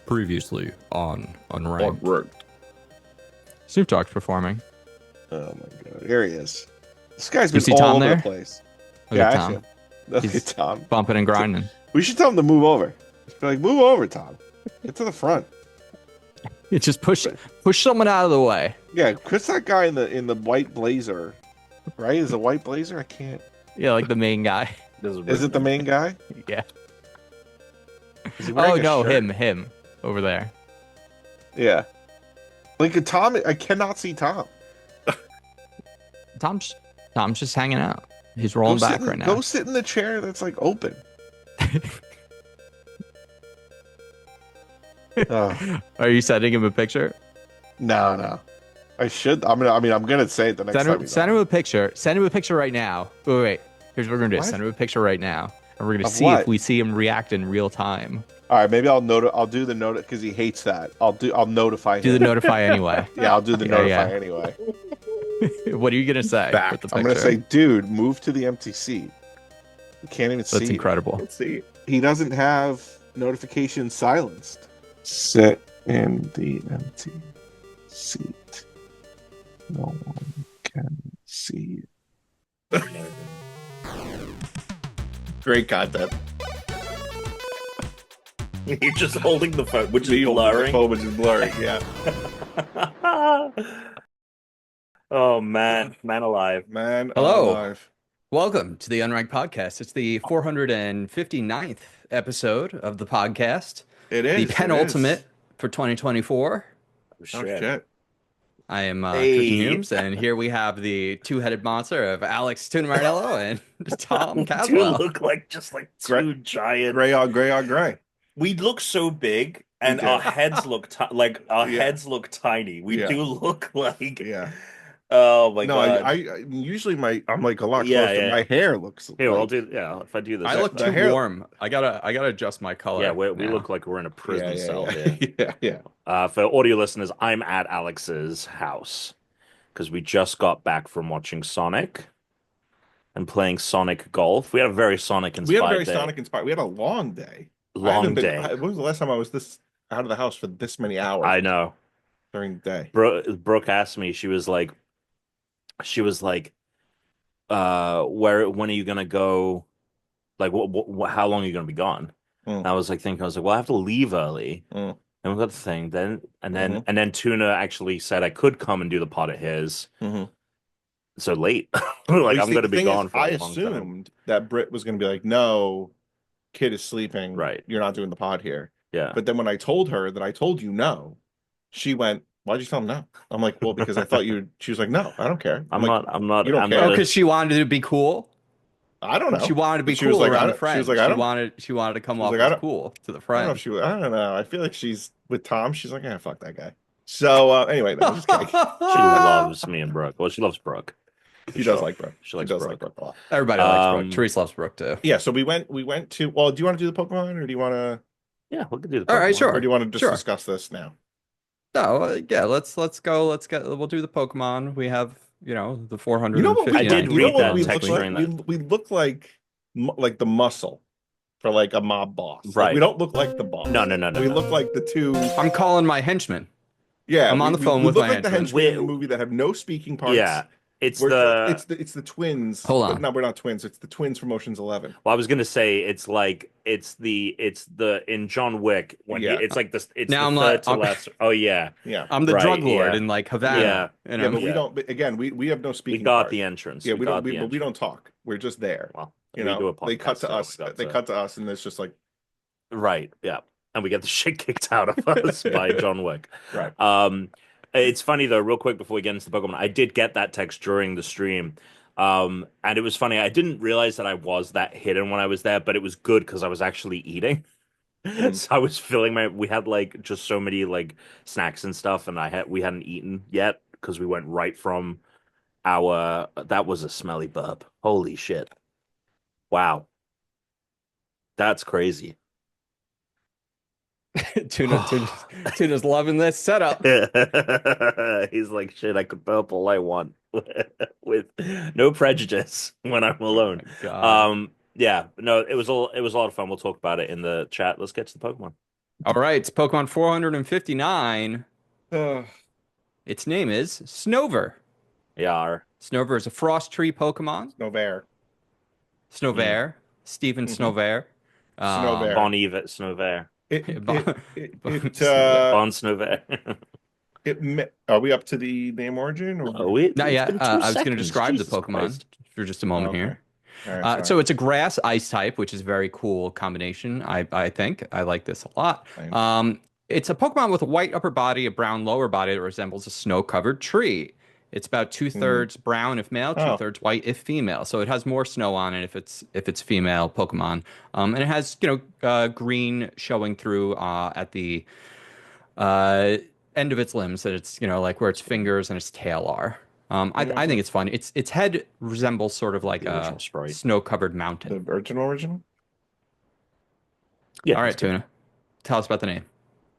Previously on Unranked. Unranked. Snoop Dogg's performing. Oh my god, here he is. This guy's You been see all Tom over there? the place. Look Yeah, at I Tom. see him. Look He's at Tom. bumping and grinding. We should tell him to move over. Just be like, move over, Tom. Get to the front. It just push someone out of the way. Yeah, Chris, that guy in the white blazer, right? Is a white blazer? I can't. Yeah, like the main guy. Is it the main guy? Yeah. Is he wearing Oh a no, shirt? him over there. Yeah. Like Tom, I cannot see Tom. Tom's just hanging out. He's rolling back right now. Go sit in the chair that's like open. Oh. Are you sending him a picture? No. I should. I'm gonna say it the next time. Send him a picture. Send him a picture right now. Wait. Here's what we're gonna do. What? Send him a picture right now, and we're gonna Of see what? if we see him react in real time. All right, maybe I'll do the note because he hates that. I'll notify Do him. the notify anyway. Yeah, I'll do the notify Yeah. anyway. What are you gonna say? Back. With the I'm gonna picture? say, dude, move to the empty seat. You can't even see. That's incredible. Let's see. He doesn't have notifications silenced. Sit in the empty seat. No one can see you. Great content. You're just holding the phone, which is The blurring. phone, which is blurry. Yeah. Oh man, man alive. Man. Hello. Alive. Welcome to the Unranked Podcast. It's the 459th episode of the podcast. It is. The penultimate for 2024. Oh, Oh shit. shit. I am Hey. Christian Humes, and here we have the two-headed monster of Alex Tuna and Tom Caswell. Two look like just like two giant. Gray on gray. We look so big, and do. our heads look like our Yeah. heads look tiny. We Yeah. do look like. Yeah. Oh my No, god. I usually I'm like a lot Yeah, closer. yeah. My hair looks. Here, like, I'll do. Yeah, if I do this. I look the too hair- warm. I gotta adjust my color. Yeah, we now. look like we're in a prison cell yeah. here. yeah. For audio listeners, I'm at Alex's house because we just got back from watching Sonic and playing Sonic Golf. We had a very Sonic We had a inspired very day. Sonic inspired. We had a long day. Long day. When was the last time I was this out of the house for this many hours? I know. During the day. Brooke asked me. She was like, when are you gonna go? Like, how long are you gonna be gone? Mm. And I was like, well, I have to leave early. Mm. And we got the thing. Then Mhm. and then Tuna actually said I could come and do the pod at his. Mhm. So late. like You I'm see, gonna the be thing gone is, for a I long time. assumed that Britt was going to be like, "No, kid is sleeping. Right. You're not doing the pod here." Yeah. But then when I told her that I told you no, she went, "Why'd you tell him no?" I'm like, "Well, because I thought you." She was like, "No, I don't care." I'm like, not. you don't I'm care. Oh, not because she wanted to be cool. I don't know. She wanted to be She was cool like, around I the don't- she friends. was like, I don't- She wanted to come She was off like, I as don't- cool to the I don't know. friends. If she. I don't know. I feel like she's with Tom. She's like, "Yeah, fuck that guy." So anyway, no, I'm just kidding. She loves me and Brooke. Well, she loves Brooke. She does like Brooke. She likes does Brooke. like Brooke a lot. Everybody likes Um, Brooke. Therese loves Brooke too. Yeah. So we went to. Well, do you want to do the Pokemon or do you want to? Yeah, we can do the All right, Pokemon. sure. Or do you want to just Sure. discuss this now? No, yeah, let's go. We'll do the Pokemon. We have, the 400. You know what we I did you read know what that we text look during like? that. We look like the muscle for like a mob boss. Like, Right. we don't look like the boss. No. We look like the two. I'm calling my henchman. Yeah, I'm on the phone we with look my like the henchmen. henchmen in the movie that have no speaking parts. Yeah, it's We're- the. it's the twins. Hold but on. No, we're not twins. It's the twins from Ocean's 11. Well, I was gonna say it's the in John Wick when Yeah. it's like this. It's Now the I'm third like- to last. Oh yeah, Yeah, I'm the Right, drug lord yeah. in like Havana. Yeah. yeah, but we Yeah. don't. But again, we have no we speaking. got parts. the entrance. Yeah, we we got don't. the But we entrance. don't talk. We're just there. Well, You we know, do a they cut podcast, to so us. we got They to- cut to us, and it's just like Right. Yeah, and we get the shit kicked out of us by John Wick. right. It's funny though, real quick before we get into the Pokemon, I did get that text during the stream. And it was funny. I didn't realize that I was that hidden when I was there, but it was good because I was actually eating. So I was filling we had like just so many like snacks and stuff, and we hadn't eaten yet because we went right from that was a smelly burp. Holy shit. Wow. That's crazy. Tuna's loving this setup. He's like, shit, I could burp all I want with no prejudice when I'm alone. God. Yeah, no, it was a lot of fun. We'll talk about it in the chat. Let's get to the Pokemon. All right, it's Pokemon 459. Uh, Its name is Snover. Yeah. Snover is a frost tree Pokemon. Snover. Mm. Snover, Stephen Mm-hmm. Snover. Um, Snover. Bon Yves Snover. It it it Snover. Bon Snover. are we up to the name origin or No, Not it's yet. been 2 I was going to seconds. describe the Jesus Pokemon Christ. for just a oh, moment okay. here. All right, sorry. So it's a grass ice type, which is a very cool combination. I think I like this a lot. Same. It's a Pokemon with a white upper body, a brown lower body that resembles a snow-covered tree. It's about two-thirds brown if male, Oh, two-thirds white if female. So it has more snow on it if it's female Pokemon. And it has green showing through at the uh, end of its limbs that it's like where its fingers and its tail are. I think it's fun. Its head resembles sort of like The a original sprite. snow-covered mountain. the original? Yeah, All that's right, good. Tuna, tell us about the name.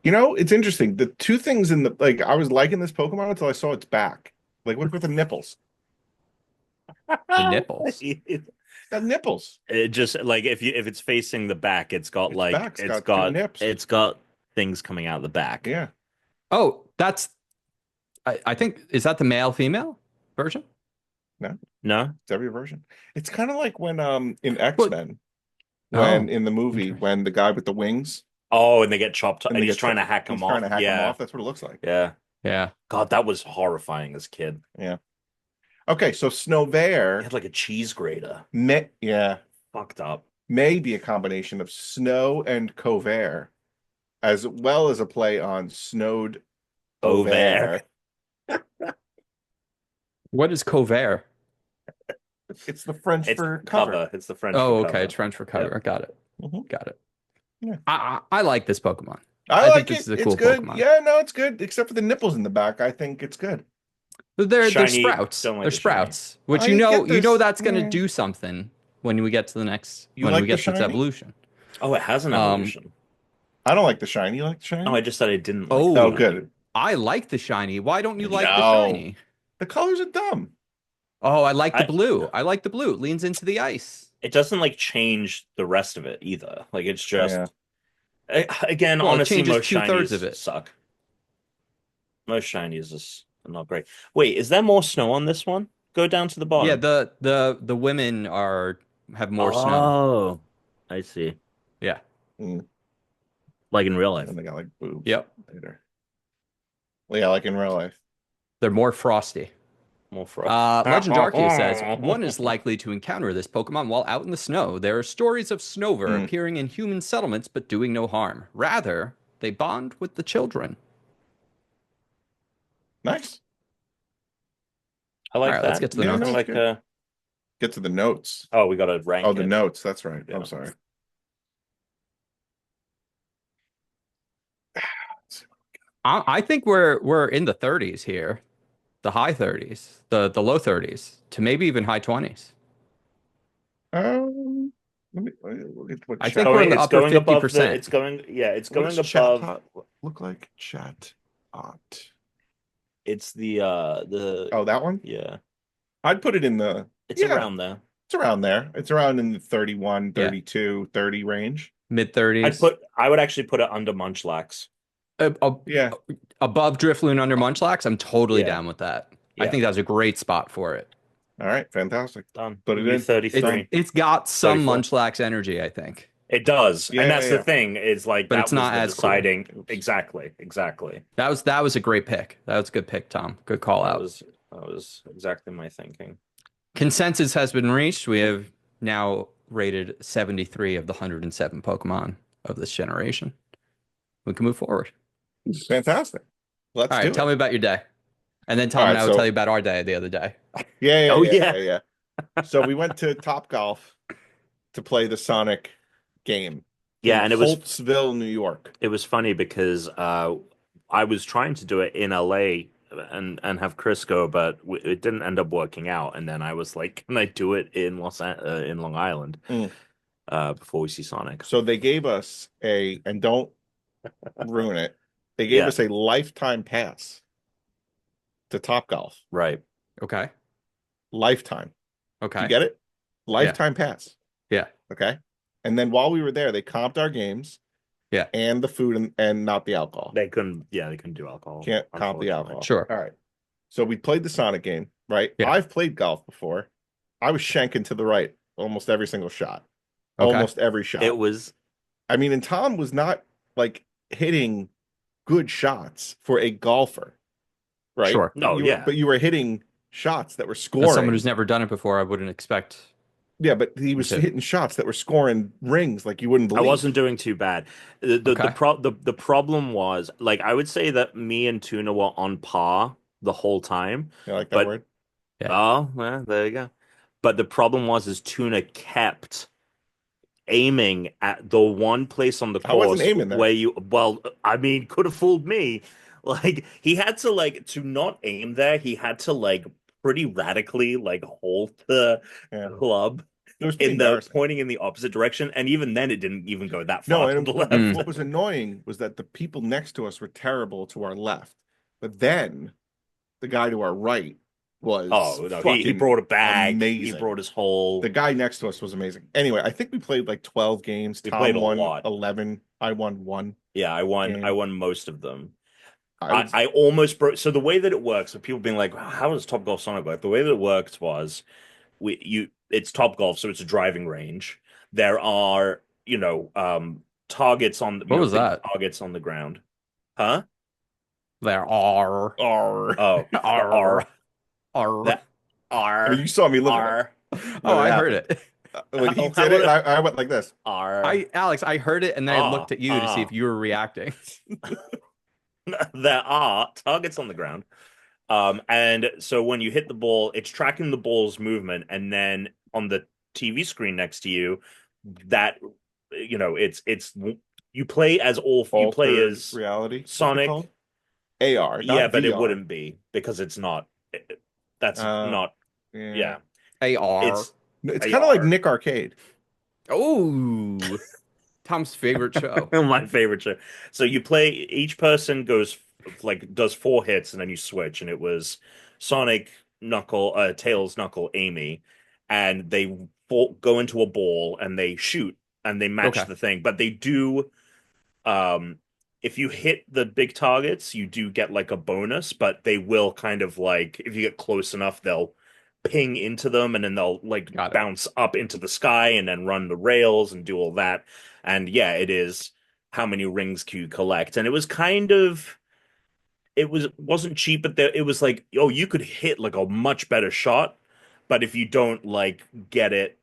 It's interesting. The two things in the like, I was liking this Pokemon until I saw its back. Like, look at the nipples. The nipples. Got nipples. It just like if it's facing the back, it's got Its like back's got two nips. it's got things coming out the back. Yeah. Oh, I think is that the male female version? No? It's every version. It's kind of like when in Well, X-Men, oh, in the movie, interesting. when the guy with the wings Oh, and they get chopped and and they he's get trying to chopped- hack him he's off. trying to hack him Yeah. off. That's what it looks like. Yeah. Yeah. God, that was horrifying as a kid. Yeah. Okay, so He Snover had like a cheese grater. may Fucked up. be a combination of snow and cover, as well as a play on snowed Over. over. What is cover? It's the French It's for cover. It's the French Oh, for okay. cover. It's French for cover. Yep. Got it. Mhm. Got it. Yeah. I like this Pokemon. I think like this it. is a It's cool good. Pokemon. Yeah, no, it's good. Except for the nipples in the back. I think it's good. They're Shiny, sprouts. don't like They're the shiny. sprouts, which I you get this. know that's going to Yeah. do something when we get to the next You when like we the get to its shiny? evolution. Oh, it has an evolution. I don't like the shiny. You like the shiny? Oh, I just said I didn't like Oh. the Oh, shiny. good. I like the shiny. Why don't you like the No. shiny? The colors are dumb. Oh, I like the I- blue. I like the blue. It leans into the ice. It doesn't like change the rest of it either. Like it's just Yeah. again, Well, it honestly, changes most two-thirds shinies of it. suck. Most shinies is not great. Wait, is there more snow on this one? Go down to the bottom. Yeah, the women have more snow. Oh, I see. Yeah. Mm. Like in real life. And they got like boobs Yep. later. Well, yeah, like in real life. They're more frosty. More frost. Legend Arceus says one is likely to encounter this Pokemon while out in the snow. There are stories of Snover Mm. appearing in human settlements but doing no harm. Rather, they bond with the children. Nice. I like All right, that. let's get to the Yeah, notes. no, Like good. Get to the notes. oh, we got to rank Oh, the it. notes. That's right. Yeah. I'm sorry. I think we're in the 30s here, the high 30s, the low 30s, to maybe even high 20s. Let me look at what I chat- think we're in the it's upper going above 50%. it's going it's what going does chat above. tot look like? Chat ot. It's the Oh, that one? yeah. I'd put it in the It's Yeah. around there. It's around there. It's around in the 31, Yeah. 32, 30 range. Mid 30s. I would actually put it under Munchlax. Yeah. Above Drifloon, under Munchlax. I'm totally Yeah. down with that. I Yeah. think that's a great spot for it. All right. Fantastic. Done. Put it Be in. 33. It's got some 34. Munchlax energy, I think. It does. Yeah, and that's yeah, the thing, is like But that it's was not the as cool. deciding Oops. exactly. That was a great pick. That was a good pick, Tom. Good call That out. was exactly my thinking. Consensus has been reached. We have now rated 73 of the 107 Pokemon of this generation. We can move forward. Fantastic. Let's All do right, it. tell me about your day. And then Tom All and right, I will so- tell you about our day the other day. Yeah. Oh, Yeah. So we went to Topgolf to play the Sonic game. Yeah, in and it was Holtzville, New York. funny because I was trying to do it in LA and have Chris go, but it didn't end up working out. And then I was like, can I do it in Long Island Mm. before we see Sonic? So they gave us and don't ruin it. They gave Yeah. us a lifetime pass to Topgolf. Right. Okay. Lifetime. Okay. You get it? Lifetime pass. Yeah. Okay. And then while we were there, they comped our games Yeah. and the food and not the alcohol. They couldn't do alcohol. Can't comp the unfortunately. alcohol. Sure. All right. So we played the Sonic game, right? Yeah. I've played golf before. I was shanking to the right almost every single shot. Okay. Almost every shot. It was I mean, and Tom was not like hitting good shots for a golfer, right? Sure. No, yeah. But you were hitting shots that were As scoring. someone who's never done it before, I wouldn't expect. Yeah, but he was to- hitting shots that were scoring rings like you wouldn't I believe. wasn't doing too bad. The Okay. the problem was, like, I would say that me and Tuna were on par the whole time. You like that But word? Yeah. oh, well, there you go. But the problem was is Tuna kept aiming at the one place on the I wasn't course aiming there. where you, well, I mean, could have fooled me. Like, he had to, like, to not aim there, he had to, like, pretty radically, like, hold the Yeah. club It was pretty in the embarrassing. pointing in the opposite direction, and even then it didn't even go that No, far to and the left. what was annoying was that the people next to us were terrible to our left. But then the guy to our right was Oh no, he fucking brought a bag. He amazing. brought his whole. The guy next to us was amazing. Anyway, I think we played like 12 games. We Tom played a won lot. 11. I won 1. Yeah, I won. game. I won most of them. I was- I almost broke. So the way that it works, so people being like, "How does Top Golf Sonic work?" The way that it worked was, it's Top Golf, so it's a driving range. There are, targets on What was big that? targets on the ground, huh? There are. Arr. Oh, Arr. R that I R mean, you saw me look at R Oh, I happened. heard it. when he How did it. would I went like this. R. Alex, I heard it, and then I Ah, looked at you to see if you were reacting. There are targets on the ground. And so when you hit the ball, it's tracking the ball's movement, and then on the TV screen next to you, that it's you play as you play Altered as reality. Sonic. AR. Yeah, Not but it VR. wouldn't be because it's not. That's not. Yeah, AR. It's kind of like AR. Nick Arcade. Oh, Tom's favorite show. My favorite show. So you play, each person does 4 hits and then you switch, and it was Sonic, Tails, Knuckle, Amy, and they go into a ball and they shoot and they match Okay. the thing. But they do, if you hit the big targets, you do get like a bonus, but they will kind of like, if you get close enough, they'll ping into them and then they'll like Got it. bounce up into the sky and then run the rails and do all that. And yeah, it is how many rings can you collect? And it was kind of, wasn't cheap, but it was like, oh, you could hit like a much better shot, but if you don't like get it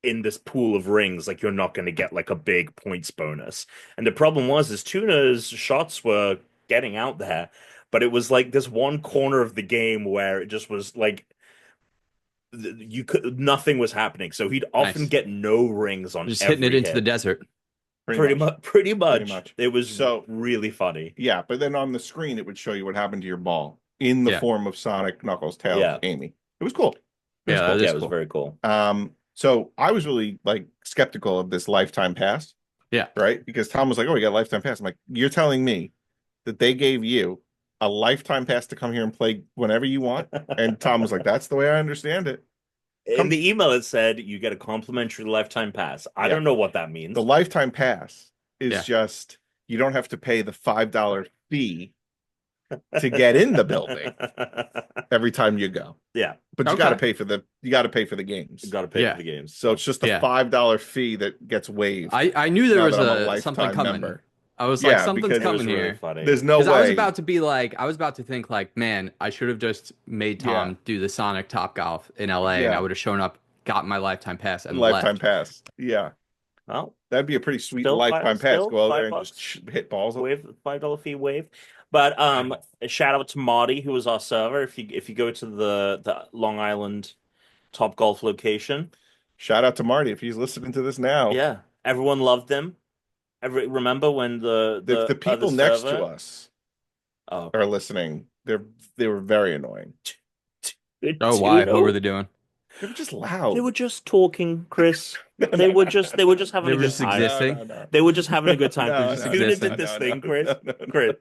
in this pool of rings, like, you're not going to get like a big points bonus. And the problem is Tuna's shots were getting out there, but it was like this one corner of the game where it just was like nothing was happening. So he'd often Nice. get no rings on Just every hitting it into hit. the desert. Pretty much. It was So- really funny. Yeah, but then on the screen it would show you what happened to your ball in the Yeah. form of Sonic, Knuckles, Tails, Yeah. Amy. It was cool. Yeah, that Yeah, is it was cool. very cool. So I was really like skeptical of this lifetime pass. Yeah. Right? Because Tom was like, "Oh, we got a lifetime pass." I'm like, "You're telling me that they gave you a lifetime pass to come here and play whenever you want?" And Tom was like, "That's the way I understand it." In the email, it said you get a complimentary lifetime pass. I Yeah. don't know what that means. The lifetime pass is Yeah. just you don't have to pay the $5 fee to get in the building every time you go. Yeah, But you Okay. got to pay for the games. you got to pay Yeah. for the games. So it's just a Yeah. $5 fee that gets waived. I knew there now was that I'm a something lifetime coming. member. I was Yeah, like, something's because it coming was really here. funny. There's no Because way. I was about to think like, man, I should have just made Tom Yeah. do the Sonic Top Golf in LA, and Yeah. I would have shown up, got my lifetime pass, and lifetime left. pass. Yeah. Well, That'd be a pretty sweet Still lifetime pass. still Go out there and $5. just hit balls. waive $5 fee waive. But a shout out to Marty, who was our server. If you go to the Long Island Top Golf location, Shout out to Marty if he's listening to this now. yeah, everyone loved him. Remember when the The people other next server- to us Oh, are listening. They were very annoying. Oh, why? What were they doing? They were just loud. They were just talking, Chris. They were just having They a were good just time. existing. They were just having a good time. No, no, Tuna no, did this no, thing, no, Chris. no, no. Chris,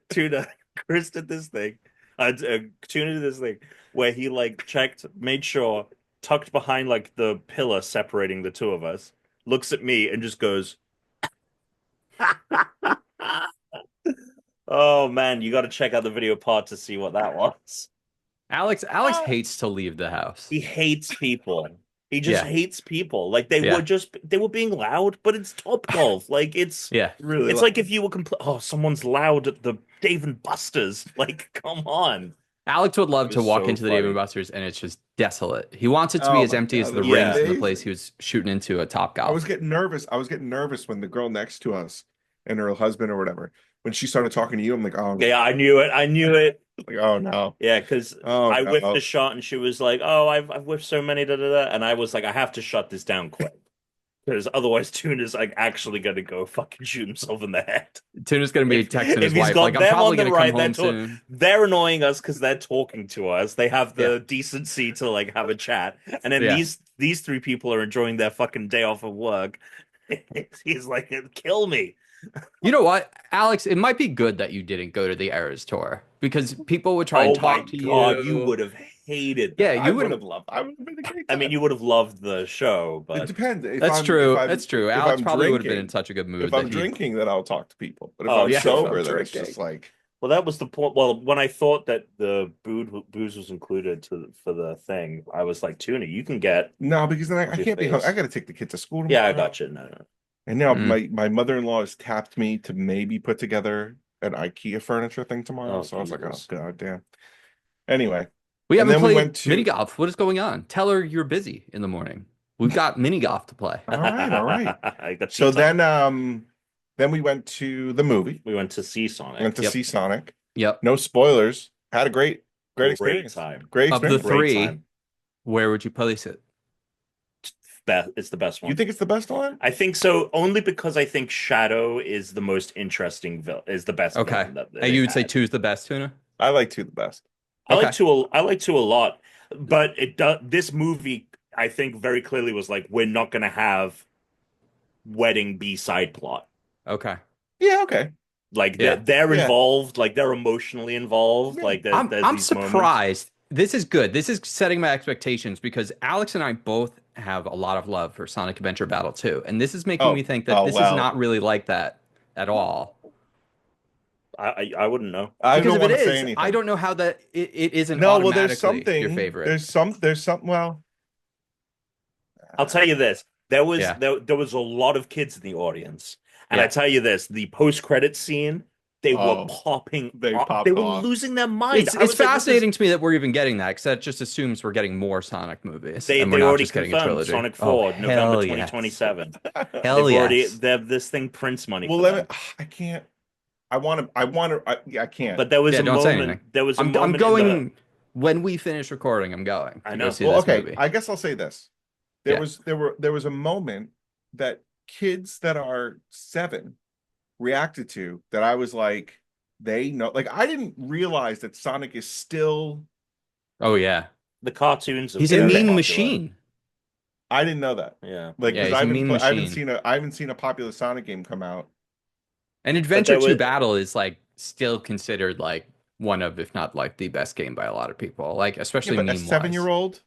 Chris did this thing. Tuna did this thing where he like made sure, tucked behind like the pillar separating the two of us, looks at me and just goes, Oh man, you got to check out the video part to see what that was. Alex hates to leave the house. He hates people. He just Yeah. hates people. Like Yeah. they were being loud, but it's Topgolf. Like Yeah. Really, it's like if you were oh, someone's loud at the Dave and Buster's. Like, come on. Alex would love It to was walk so into the Dave and funny. Buster's and it's just desolate. He wants it to be oh as my empty as God, the that's Yeah. rings in the place amazing. he was shooting into at I was Topgolf. getting nervous. I was getting nervous when the girl next to us and her husband or whatever, when she started talking to you, I'm like, oh, Yeah, I knew it. I knew it. like, oh no, Yeah, because oh I whiffed no. a shot and she was like, "Oh, I've whiffed so many, da da da," and I was like, "I have to shut this down quick." Because otherwise, Tuna's like actually gonna go fucking shoot himself in the head. Tuna's gonna be texting his If he's wife got like, "I'm them probably on the gonna come right, home soon." they're annoying us because they're talking to us. They have Yeah. the decency to like have a chat, and then Yeah. these three people are enjoying their fucking day off of work. He's like, "Kill me." You know what, Alex? It might be good that you didn't go to the Eras tour because people would try and Oh my talk to God, you you. would have hated Yeah, that. I you would would. have loved. I would have been a great I time. mean, you would have loved the show, It but depends. If That's I'm true. if I'm That's true. if Alex I'm probably would have been in drinking, such a good mood if that I'm he. drinking, then I'll talk to people. But if oh I'm yeah, sober, if I'm then it's drinking. just like, well, that was the point. Well, when I thought that the booze was included for the thing, I was like, Tuna, you can get no, because then I your can't be home. face. I got to take the kids to school Yeah, tomorrow. I got you. No. And now Mm. my mother-in-law has tapped me to maybe put together an IKEA furniture thing tomorrow. Oh, So I was like, oh Jesus. god damn. Anyway, We and haven't then we played went mini to. golf. What is going on? Tell her you're busy in the morning. We've got mini golf to play. All right, all right. I got So tea time. then we went to the movie. We went to see Sonic. Went to Yep. see Sonic. Yep. No spoilers. Had a great Great experience. time. Great Of the experience. Great three, time. where would you place it? It's the best one. You think it's the best one? I think so, only because I think Shadow is the most interesting is the best Okay. villain that And they've you would say had. two's the best, Tuna? I like two the best. I like Okay. two. I like two a lot, but it does. This movie, I think, very clearly was like, we're not going to have wedding B-side plot. Okay. Yeah, okay. Like Yeah. they're Yeah. involved. Like they're emotionally involved. Yeah. Like there's I'm these moments. surprised. This is good. This is setting my expectations because Alex and I both have a lot of love for Sonic Adventure Battle 2. And this is making Oh. me think that Oh, this is well. not really like that at all. I wouldn't know. I Because don't if it want to say is, anything. I don't know how that it isn't No, well, there's automatically your something. favorite. There's some. Well, I'll tell you this. There was Yeah. there was a lot of kids in the audience, and Yeah. I tell you this: the post-credit scene, they were Oh, popping. they off. popped They were off. losing their mind. It's I was like, this is- fascinating to me that we're even getting that because that just assumes we're getting more Sonic movies They and we're they not already just getting a confirmed trilogy. Sonic Oh, 4, November hell yes. 2027. Hell They've already yes. they have this thing Prince money well, for let them. me. I can't. I want to. Yeah, I can't. But there was Yeah, a don't say moment. anything. There was a I'm moment. going when we finish recording. I'm going I to know. go see well, this okay. movie. I guess I'll say this. Yeah. There was a moment that kids that are 7 reacted to that I was like, they know. Like I didn't realize that Sonic is still. Oh yeah, The cartoons. Have he's a been meme popular. machine. I didn't know that. Yeah. Like Yeah, because he's a meme I haven't machine. seen a popular Sonic game come out. And Adventure there 2 was- Battle is like still considered like one of, if not like the best game by a lot of people. Like especially Yeah, but a meme-wise. 7-year-old.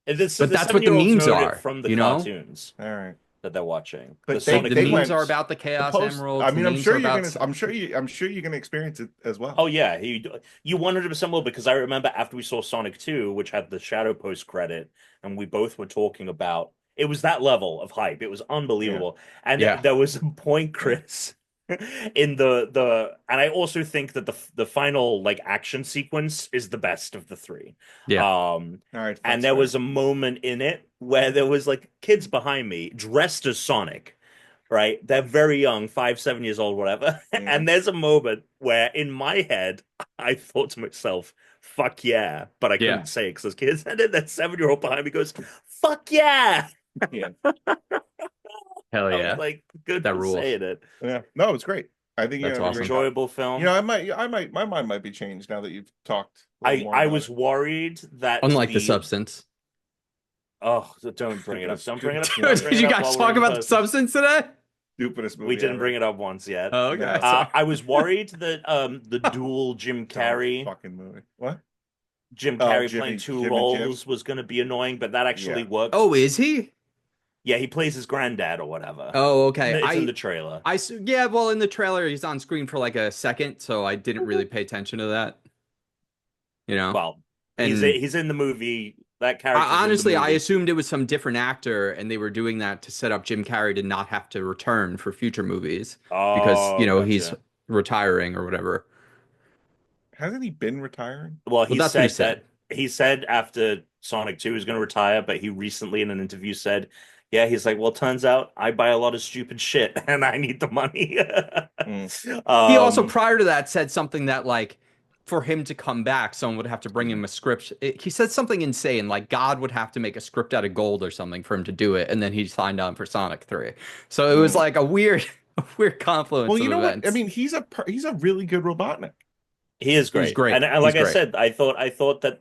But But that's what the memes are, from the you know? cartoons All right. that they're watching. But The they- Sonic The they memes went- are about the Chaos Emeralds. I mean, the I'm memes sure are you're about gonna. I'm sure you're gonna experience it as well. Oh yeah, you 100% will, because I remember after we saw Sonic 2, which had the Shadow post credit, and we both were talking about it was that level of hype. It was unbelievable. And Yeah. there was a point, Chris, in the and I also think that the final like action sequence is the best of the three. Yeah. All right. And there was a moment in it where there was like kids behind me dressed as Sonic, right? They're very young, 5, 7 years old, whatever. Yeah. And there's a moment where in my head, I thought to myself, fuck yeah. But I couldn't Yeah. say it because those kids. And then that 7-year-old behind me goes, fuck yeah. Yeah. Hell I yeah. was like, good That for rules. saying it. Yeah. No, it's great. I think That's you're awesome. Enjoyable film. You know, my mind might be changed now that you've talked. a little more I about was it. worried that Unlike the substance. Oh, don't bring it up. Don't bring it up. Dude, Don't bring Did it you up guys while we're talk in about the person. substance today? Stupidest movie. We didn't ever. bring it up once yet. Oh, okay. No. sorry. I was worried that the dual Jim Dumb Carrey, fucking movie. What? Jim Oh, Carrey Jimmy- playing two Jim and roles was going to be annoying, but that actually Yeah. worked. Oh, is he? Yeah, he plays his granddad or whatever. Oh, okay. It's in the trailer. Yeah, well, in the trailer, he's on screen for like a second, so I didn't really pay attention to that, you know? Well, And he's in the movie. That character's in the honestly, I movie. assumed it was some different actor, and they were doing that to set up Jim Carrey to not have to return for future movies because, Oh, he's gotcha. retiring or whatever. Hasn't he been retiring? Well, Well, that's what he said. he said after Sonic 2 is going to retire, but he recently in an interview said, yeah, he's like, well, turns out I buy a lot of stupid shit and I need the money. He also, Um, prior to that, said something that, like, for him to come back, someone would have to bring him a script. He said something insane, like God would have to make a script out of gold or something for him to do it, and then he signed on for Sonic 3. So it was like a weird confluence Well, of you know what? I events. mean, he's a really good Robotnik. he is He's great. great. And He's like I great. said, I thought that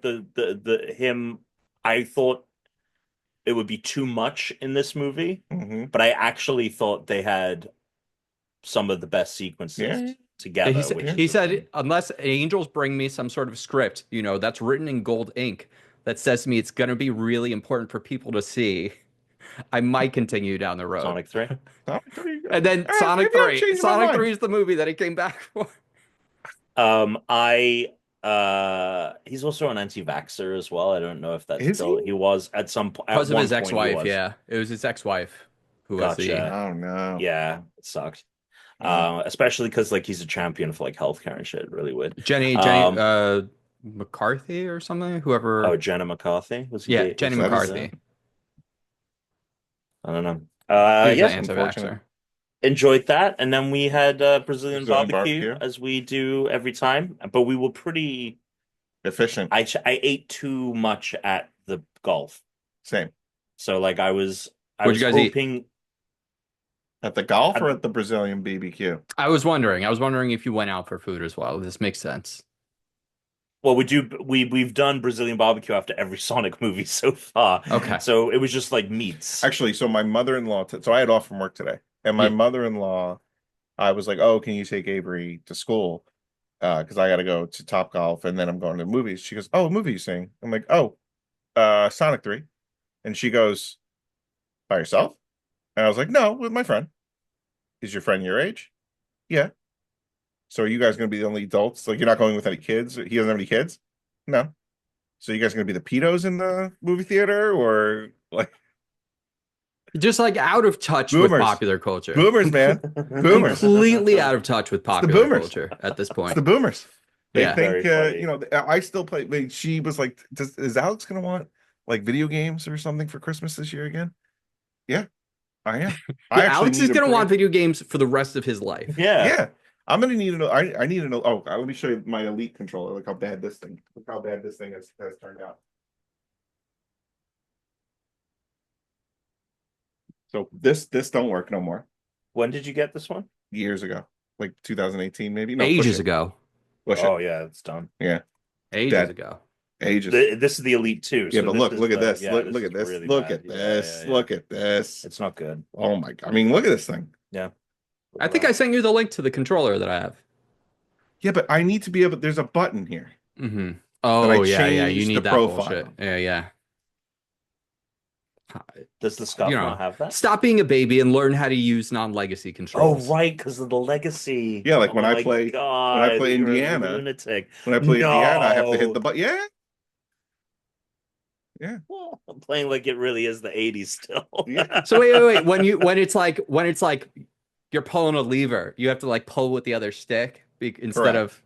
I thought it would be too much in this movie, Mm-hmm. but I actually thought they had some of the best sequences Yeah. together, He which said, is he the thing. said, unless angels bring me some sort of script, that's written in gold ink that says to me it's going to be really important for people to see, I might continue down the road. Sonic 3. Sonic 3. And then Sonic Maybe I've 3. changed my Sonic mind. 3 is the movie that he came back for. I he's also an anti-vaxxer as well. I don't know if that's Is still he? he was at some point at Because of one his point he ex-wife, was. yeah. It was his ex-wife who was Gotcha. Oh no. Yeah, it sucked. Mm. Especially because like he's a champion for like healthcare and shit. Really weird. Jenny Um, McCarthy or something? oh, Whoever. Jenna McCarthy was Yeah, he? Jenny Is that his McCarthy. name? I don't know. He was an Yeah, Unfortunate. anti-vaxxer. enjoyed that, and then we had Brazilian Brazilian barbecue barbecue. as we do every time. But we were pretty. Efficient. I ate too much at the golf, Same. so like I was What'd you guys eat? hoping. At the golf or At, at the Brazilian BBQ? I was wondering if you went out for food as well. This makes sense. well, we've done Brazilian barbecue after every Sonic movie so far. Okay. So it was just like meats. Actually, so my mother-in-law, so I had off from work today, and my Yeah. mother-in-law, I was like, "Oh, can you take Avery to school? Because I got to go to Topgolf, and then I'm going to the movies." She goes, "Oh, a movie you seeing?" I'm like, "Oh, Sonic 3," and she goes, "By yourself?" And I was like, "No, with my friend." Is your friend your age? Yeah. So are you guys going to be the only adults? Like, you're not going with any kids? He doesn't have any kids? No. So you guys going to be the pedos in the movie theater, or like Just like out of touch with boomers? popular culture. Boomers, man. Boomers. Completely out of touch with the popular boomers. culture at this It's point. the boomers. They Yeah. think, Very funny. I still play. Wait, she was like, is Alex going to want like video games or something for Christmas this year again? Yeah, I am. I Yeah, actually Alex is need him gonna for want video games for the rest of his life. Yeah. Yeah, I'm gonna need to know. I need to know. Oh, let me show you my Elite controller. Look how bad this thing. Look how bad this thing has turned out. So this don't work no more. When did you get this one? Years ago, like 2018, maybe. No, Ages ago. Push Oh it. yeah, it's done. Yeah, Ages dead. ago. Ages. This is the Elite 2. Yeah, So but this look is at the- this. yeah, Look is at this. really Look bad. at Yeah, this. yeah, yeah. Look at this. It's not good. Oh my God. I mean, look at this thing. Yeah. I think I sent you the link to the controller that I have. Yeah, but I need to be able. There's a button here. Mm-hmm. That Oh I yeah, yeah. You changed need the that profile. bullshit. Yeah, yeah. Does the scuff You know, not have that? stop being a baby and learn how to use non-legacy Oh controls. right, because of the legacy. Yeah, like Oh when I my play God, you're a Indiana. lunatic. When I play Indiana, I have to hit No. the button. Yeah. Yeah. Well, I'm playing like it really is the 80s still. Yeah. So wait. When it's like you're pulling a lever, you have to like pull with the other stick instead of.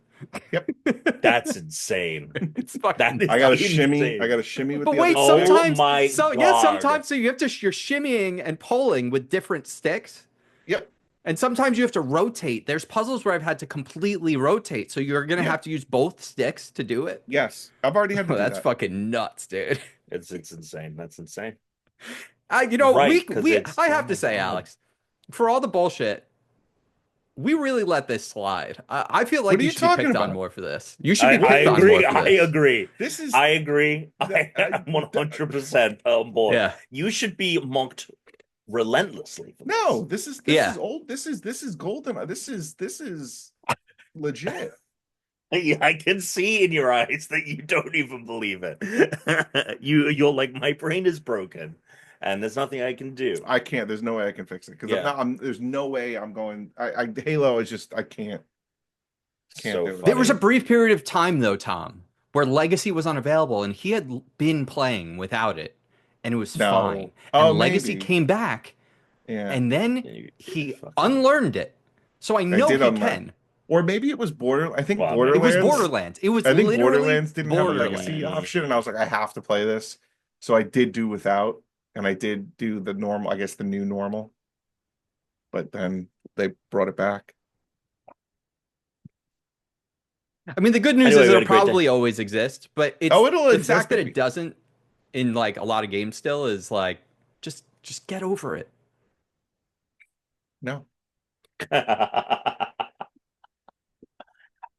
That's insane. It's fucking. That is I got to insane. shimmy. I got to shimmy with But the wait, other stick. sometimes, my God. sometimes so you're shimmying and pulling with different sticks. Yep. And sometimes you have to rotate. There's puzzles where I've had to completely rotate, so you're gonna have to use both sticks to do it. Yes, I've already had to do That's that. fucking nuts, dude. It's insane. That's insane. You know, Right, 'cause it's- I have oh to my say, God. Alex, for all the bullshit, we really let this slide. I feel like What are you you should be talking picked on about? more for this. You should I be picked on agree. more for I this. agree. This is I agree. I'm that- 100% on board. Yeah. You should be mocked relentlessly for no. this. This Yeah. is old. This is golden. This is legit. I can see in your eyes that you don't even believe it. You're like, my brain is broken. and there's nothing I can do. I can't. There's no way I can fix it because Yeah. there's no way I'm going. Halo is just I can't So do it. There was a funny. brief period of time though, Tom, where Legacy was unavailable and he had been playing without it and it was fine. No. Oh, And Legacy maybe. came back Yeah. and then Yeah, you he fucking- unlearned it. So I I know did he unlearn. can. Or maybe it was I think Well, maybe. It was Borderlands. Borderlands. It was I think literally Borderlands didn't have a Borderlands. legacy option, and I was like, I have to play this. So I did do without, and I did do the normal, I guess the new normal. But then they brought it back. I mean, the good news Anyway, is we it'll had a great day. probably always exist, but it's It'll the exist, fact that maybe. it doesn't in like a lot of games still is like just get over it. No.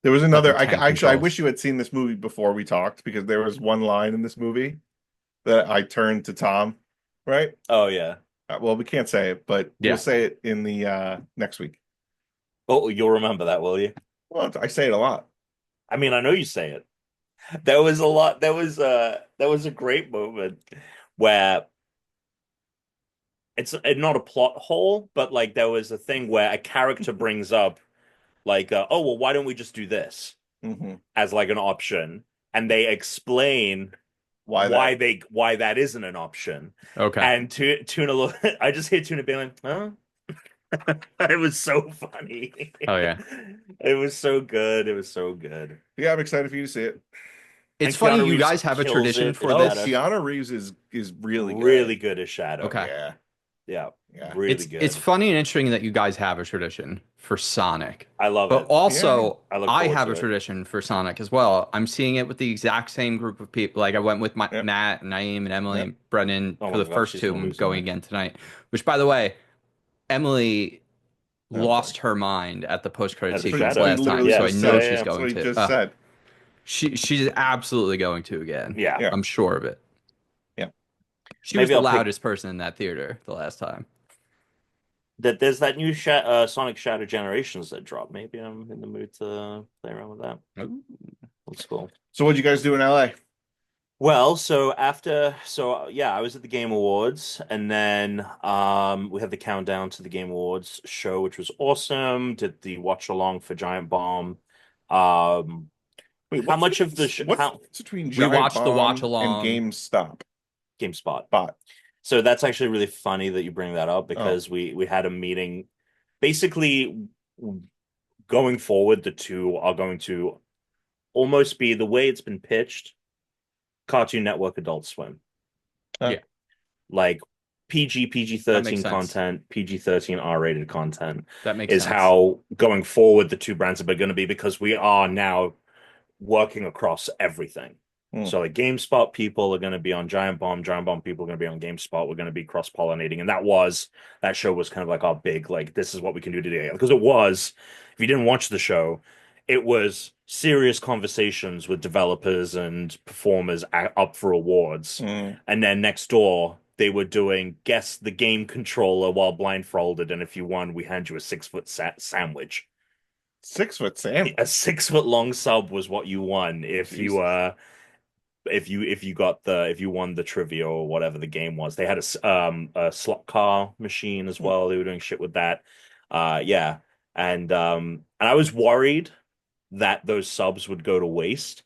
There was another. Fucking tank I controls. wish you had seen this movie before we talked because there was one line in this movie that I turned to Tom. Right? Oh yeah. Well, we can't say it, but Yeah. we'll say it in the next week. Oh, you'll remember that, will you? Well, I say it a lot. I mean, I know you say it. There was a lot. There was a great moment where it's not a plot hole, but like there was a thing where a character brings up like, oh well, why don't we just do this Mm-hmm. as like an option, and they explain Why that isn't an option. Okay. And Tuna, I just hear Tuna being like, huh? It was so funny. Oh yeah. It was so good. It was so good. Yeah, I'm excited for you to see it. It's And funny Keanu you Reeves guys have a kills tradition it for in this. Shadow. Keanu Reeves is really good. Really good as Shadow. Okay. Yeah. Yeah. Yeah. Really good. It's funny and interesting that you guys have a tradition for Sonic. I love But it. also, I look I forward have to a it. tradition for Sonic as well. I'm seeing it with the exact same group of people. Like I went with my Yep. Matt, Naeem, and Emily, Yep. and Brennan Oh for my the gosh, first she's two. gonna I'm lose going tonight. again tonight. Which, by the way, Emily Oh, lost boy. her mind at the post-credit At the sequence Shadow. last time, Literally so I just know said- she's yeah. That's what going he to. just said. She's absolutely going to again. Yeah. Yeah. I'm sure of it. Yeah. She was Maybe the I'll pick- loudest person in that theater the last time. That there's that new Sonic Shadow Generations that dropped. Maybe I'm in the mood to play around with that. That's cool. So what'd you guys do in LA? Well, yeah, I was at the Game Awards, and then we had the countdown to the Game Awards show, which was awesome. Did the watch along for Giant Bomb. Wait, How much of the what's between Giant watched the Bomb watch and along. GameStop? GameSpot. Bot. So that's actually really funny that you bring that up because we had a meeting. Basically, going forward, the two are going to almost be the way it's been pitched. Cartoon Network, Adult Swim. Yeah. Like PG, That makes PG-13 sense. content, PG-13 R-rated content That makes is sense. how going forward the two brands are going to be because we are now working across everything. Hmm. So like GameSpot people are going to be on Giant Bomb people are going to be on GameSpot. We're going to be cross-pollinating. And that show was kind of like our big, like, this is what we can do today. Because it was, if you didn't watch the show, it was serious conversations with developers and performers up for awards. Mm. And then next door, they were doing guess the game controller while blindfolded. And if you won, we hand you a 6-foot sandwich. 6 foot sandwich. A 6-foot long sub was what you won if you won the trivia or whatever the game was. They had a slot car machine as well. They were doing shit with that. Yeah. And I was worried that those subs would go to waste.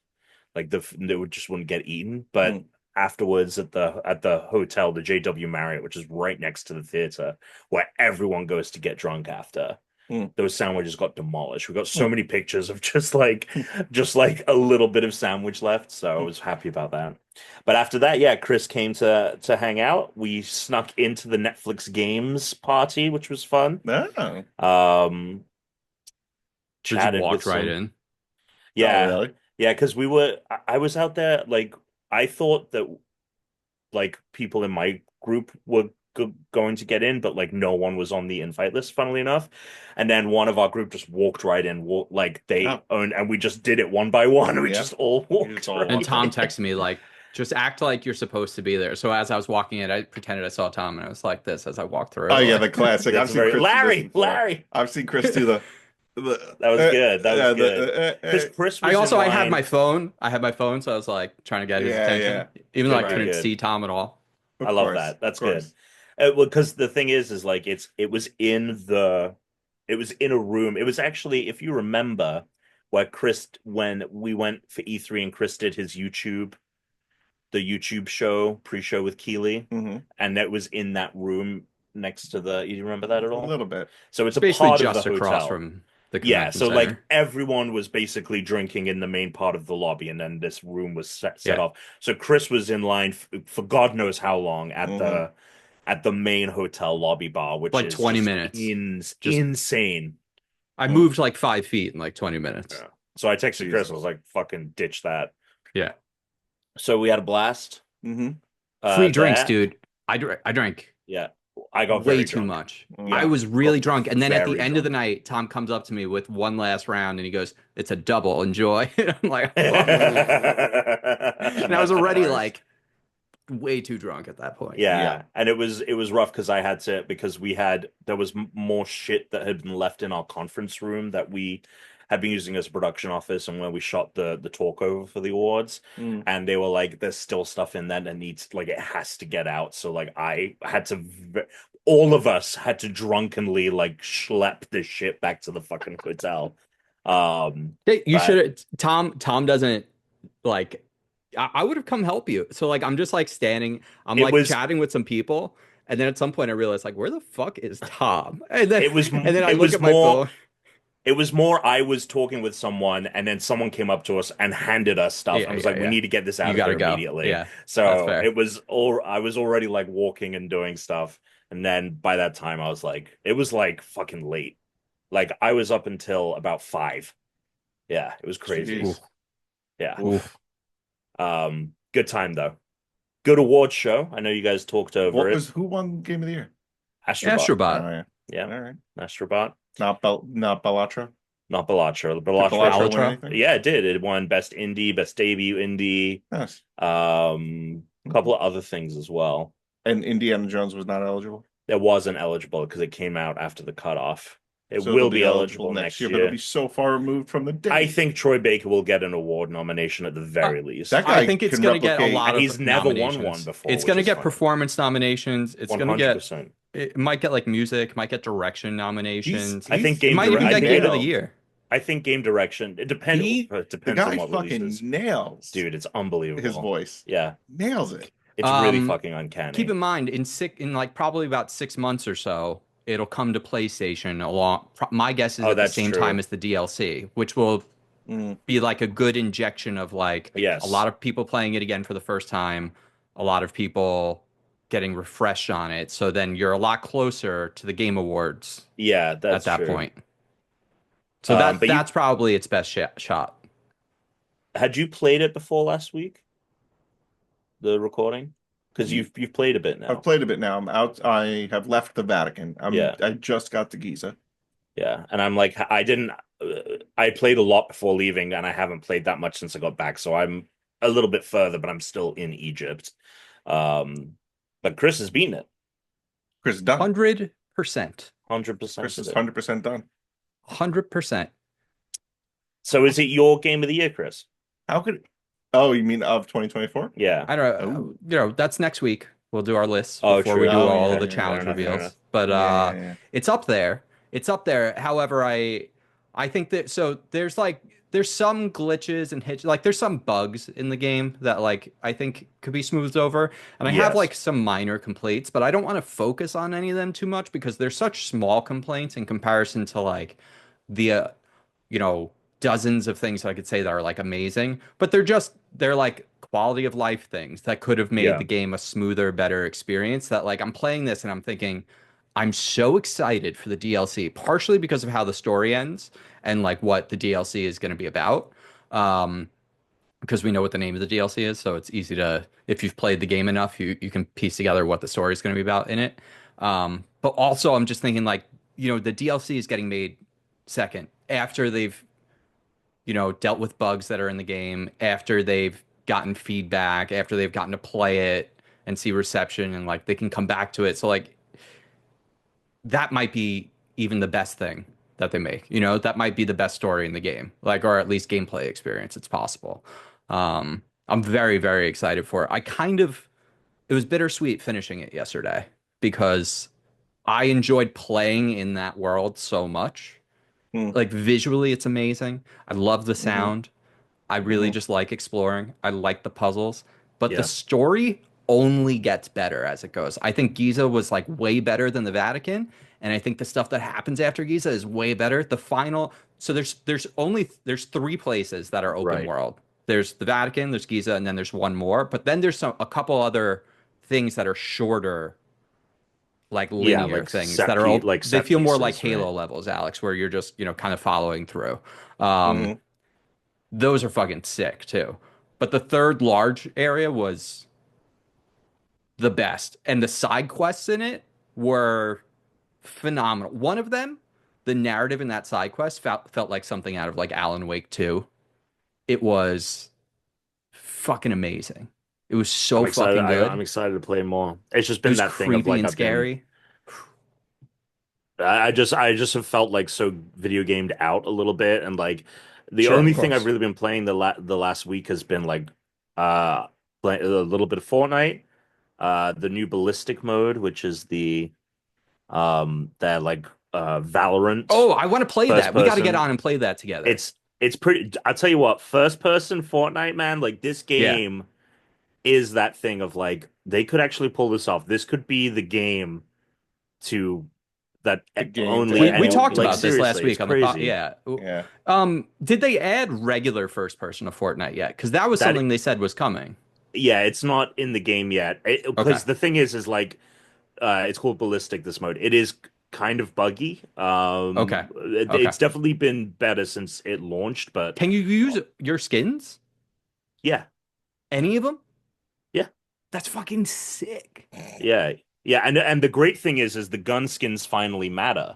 Like they would just wouldn't get eaten. But afterwards at the hotel, the JW Marriott, which is right next to the theater, where everyone goes to get drunk after. Those sandwiches got demolished. We got so many pictures of just like a little bit of sandwich left. So I was happy about that. But after that, yeah, Chris came to hang out. We snuck into the Netflix games party, which was fun. Oh. Did Chatted you walk with right some- in? Yeah. Oh, really? Yeah, because I was out there, like, I thought that, like, people in my group were going to get in, but, like, no one was on the invite list, funnily enough. And then one of our group just walked right in, and we just did it one by one. We Yeah. just all walked just all right And walked Tom in. texted me like, just act like you're supposed to be there. So as I was walking in, I pretended I saw Tom, and I was like this as I walked through. Oh yeah, the classic. That's I've seen Chris do this before. Larry. I've seen Chris do the That was good. That was good. Because Chris was in I had line. my phone. So I was like trying to get his Yeah, attention, even though I Good, couldn't good. see Tom at all. I Of love course, that. That's of good. course. Well, because the thing is like it was in a room. It was actually, if you remember, where Chris when we went for E3 and Chris did his the YouTube show pre-show with Keeley, Hmm. and that was in that room next to the. You remember that at A all? little bit. So it's It's a basically part of the just across hotel. from the Yeah, convention so like center. everyone was basically drinking in the main part of the lobby, and then this room was set Yeah, off. So Chris was in line for God knows how long Hmm. at the main hotel lobby bar, which like is 20 just minutes. Just insane. I moved like 5 feet in like 20 minutes. Yeah. So I texted Chris. I was Jesus. like, "Fucking ditch that." Yeah. So we had a blast. Hmm. Free drinks, There. dude. I drank Yeah, I got way very too drunk. much. I Yeah, Hmm. was really got drunk. And then at the very end of the drunk. night, Tom comes up to me with one last round and he goes, "It's a double. Enjoy." And I'm like, "Fuck." And I was Jesus already Christ. like way too drunk at that point. Yeah. Yeah, and it was rough because I had to because we had there was more shit that had been left in our conference room that we had been using as a production office and when we shot the talk over for the awards, Mm. and they were like, "There's still stuff in there that needs like it has to get out." So like I had to, all of us had to drunkenly like schlep this shit back to the fucking hotel. Hey, you But should Tom doesn't like I would have come help you. So like I'm just like standing, I'm it like was chatting with some people, and then at some point I realized like where the fuck is Tom? And then and then I it look was at my more. phone. It was more I was talking with someone and then someone came up to us and handed us stuff. And Yeah, I was yeah, like, we yeah. need to get this You out of gotta here go. immediately. Yeah, that's So fair. it was all I was already like walking and doing stuff. And then by that time I was like, it was like fucking late. Like I was up until about 5. Yeah, it was crazy. Oof, Jeez. Yeah. oof. Oof. Good time though. Good awards show. I know you guys talked over What it. was who won Game of the Year? Astrobot. Astrobot, Oh yeah. Yeah, All right. Astrobot. Not Bellatra. Not Bellatra. Did Bellatra. Bellatra win Balatra. anything? Yeah, it did. It won best indie, best debut indie. Yes. A couple of other things as well. And Indiana Jones was not eligible. It wasn't eligible because it came out after the cutoff. It So it'll will be be eligible eligible next next year, but it'll year. be so far removed from the I date. think Troy Baker will get an award nomination at the Uh, very least. That I guy think it's can gonna get a replicate. lot And of he's never won one nominations. before, It's which gonna is get funny. performance nominations. It's gonna get 100%. it might get like music, might get direction nominations. I think He's It game might dire even I get think game of the nailed. year. I think game direction. He It the depends on guy what fucking releases. nails Dude, it's his unbelievable. voice. Yeah. Nails it. It's really Um, fucking Keep uncanny. in mind in like probably about 6 months or so, it'll come to PlayStation along. My guess is Oh, at the that's same time true. as the DLC, which will Mm. be like a good injection of like a Yes. lot of people playing it again for the first time, a lot of people getting refreshed on it. So then you're a lot closer to the Game Awards Yeah, at that's that true. point. So that But you that's probably its best shot. had you played it before last week, the recording? Because you've played a bit I've now. played a bit now. I'm out. I have left the Vatican. Yeah. I just got to Giza. Yeah, and I'm like, I didn't. I played a lot before leaving, and I haven't played that much since I got back. So I'm a little bit further, but I'm still in Egypt. Um, but Chris has beaten it, Chris is done. 100%. 100% Chris of is it. 100% done. 100%. So is it your game of the year, Chris? How could? Oh, you mean of 2024? Yeah. I don't know. Oh. That's next week. We'll do our lists Oh, before true. we do Oh, all yeah, of the yeah. Fair challenge enough. Fair reveals. enough. But Yeah. it's up there. It's up there. However, I think that so there's some glitches and hitch like there's some bugs in the game that like I think could be smoothed over. And I have Yes. like some minor complaints, but I don't want to focus on any of them too much because they're such small complaints in comparison to like the you know, dozens of things I could say that are like amazing, but they're like quality of life things that could have made Yeah. the game a smoother, better experience. That like I'm playing this and I'm thinking, I'm so excited for the DLC, partially because of how the story ends and like what the DLC is going to be about. Um, because we know what the name of the DLC is, so it's easy to, if you've played the game enough, you can piece together what the story is going to be about in it. But also, I'm just thinking like, the DLC is getting made second after they've dealt with bugs that are in the game, after they've gotten feedback, after they've gotten to play it and see reception, and like they can come back to it. So like that might be even the best thing that they make. That might be the best story in the game, like, or at least gameplay experience. It's possible. I'm very, very excited for it. I kind of it was bittersweet finishing it yesterday because I enjoyed playing in that world so much. Mm, Like visually, it's amazing. I love the hmm sound. I really hmm just like exploring. I like the puzzles, but the Yeah. story only gets better as it goes. I think Giza was like way better than the Vatican, and I think the stuff that happens after Giza is way better. The final, so there's three places that are open Right. world. There's the Vatican, there's Giza, and then there's one more. But then there's a couple other things that are shorter, like Yeah, linear like things that are all they set feel more like pieces, right? Halo levels, Alex, where you're just, kind of following through. Um, hmm those are fucking sick too. But the third large area was the best. And the side quests in it were phenomenal. One of them, the narrative in that side quest felt like something out of like Alan Wake 2. It was fucking amazing. It was so I'm excited. fucking I'm good. excited to play more. It's just It been was that thing of creepy like and scary. I just have felt like so video gamed out a little bit, and like the Sure, of only thing I've course. really been playing the last week has been like uh play a little bit of Fortnite, the new ballistic mode, which is the that like Valorant Oh, I want to play first that. We got to get person. on and play that together. It's pretty. I'll tell you what, first person Fortnite, man, like this Yeah. game is that thing of like they could actually pull this off. This could be the game to that The game to only end We all talked like about this last seriously, it's week on the pod. crazy. Yeah. Yeah. Did they add regular first person to Fortnite yet? Because that was That something they said was coming. yeah, it's not in the game yet. Okay. Because the thing is like it's called ballistic this mode. It is kind of buggy. Okay. Okay. It's definitely been better since it launched, but Can you use your skins? yeah, Any of them? yeah. That's fucking sick. Yeah, yeah, and the great thing is the gun skins finally matter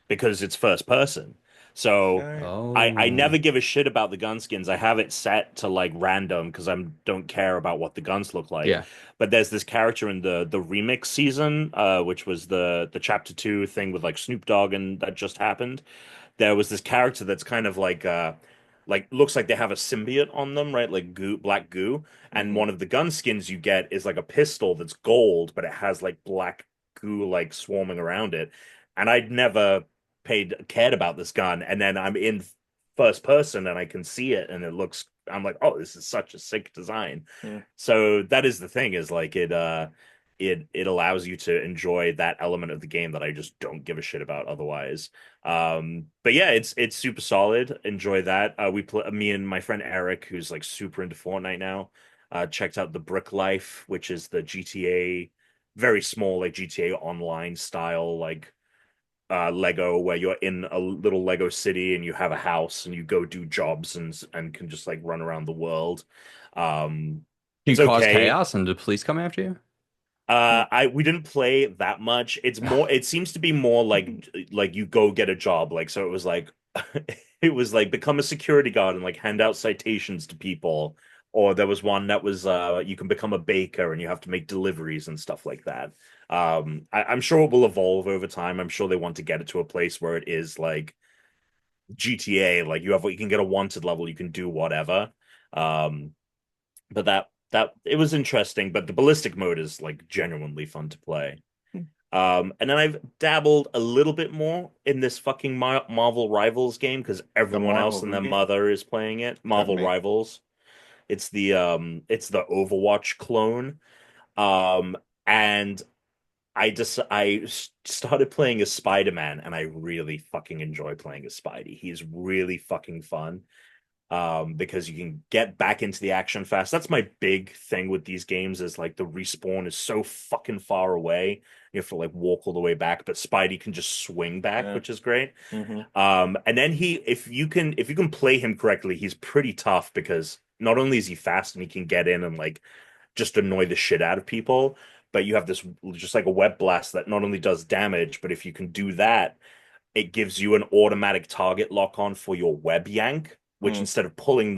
because it's first person. So Okay. I Oh. never give a shit about the gun skins. I have it set to like random because I don't care about what the guns look like. Yeah. But there's this character in the remix season, which was the chapter 2 thing with like Snoop Dogg and that just happened. There was this character that's kind of like looks like they have a symbiote on them, right? Like goo, black goo. And hmm one of the gun skins you get is like a pistol that's gold, but it has like black goo like swarming around it. And I'd never cared about this gun. And then I'm in first person and I can see it and it looks I'm like, oh, this is such a sick design. Yeah. So that is the thing, is like it allows you to enjoy that element of the game that I just don't give a shit about otherwise. But yeah, it's super solid. Enjoy that. We play me and my friend Eric, who's like super into Fortnite now, checked out the Brick Life, which is the GTA, very small like GTA Online style like Lego, where you're in a little Lego city and you have a house and you go do jobs and can just like run around the world. You It's cause okay. chaos and the police come after you? I we didn't play that much. It's more, it seems to be more like you go get a job. Like so it was like it was like become a security guard and like hand out citations to people. Or there was one that was you can become a baker and you have to make deliveries and stuff like that. I'm sure it will evolve over time. I'm sure they want to get it to a place where it is like GTA, like you can get a wanted level, you can do whatever. Um, but that it was interesting, but the ballistic mode is like genuinely fun to play. And then I've dabbled a little bit more in this fucking Marvel Rivals game because The everyone else Marvel and who their game? mother is playing it. Is that Marvel me? Rivals. It's the Overwatch clone. Um, and started playing as Spider-Man and I really fucking enjoy playing as Spidey. He's really fucking fun because you can get back into the action fast. That's my big thing with these games is like the respawn is so fucking far away. You have to like walk all the way back, but Spidey can just swing back, Yeah. which is great. hmm And then if you can play him correctly, he's pretty tough because not only is he fast and he can get in and like just annoy the shit out of people, but you have this just like a web blast that not only does damage, but if you can do that, it gives you an automatic target lock on for your web yank, which Mm. instead of pulling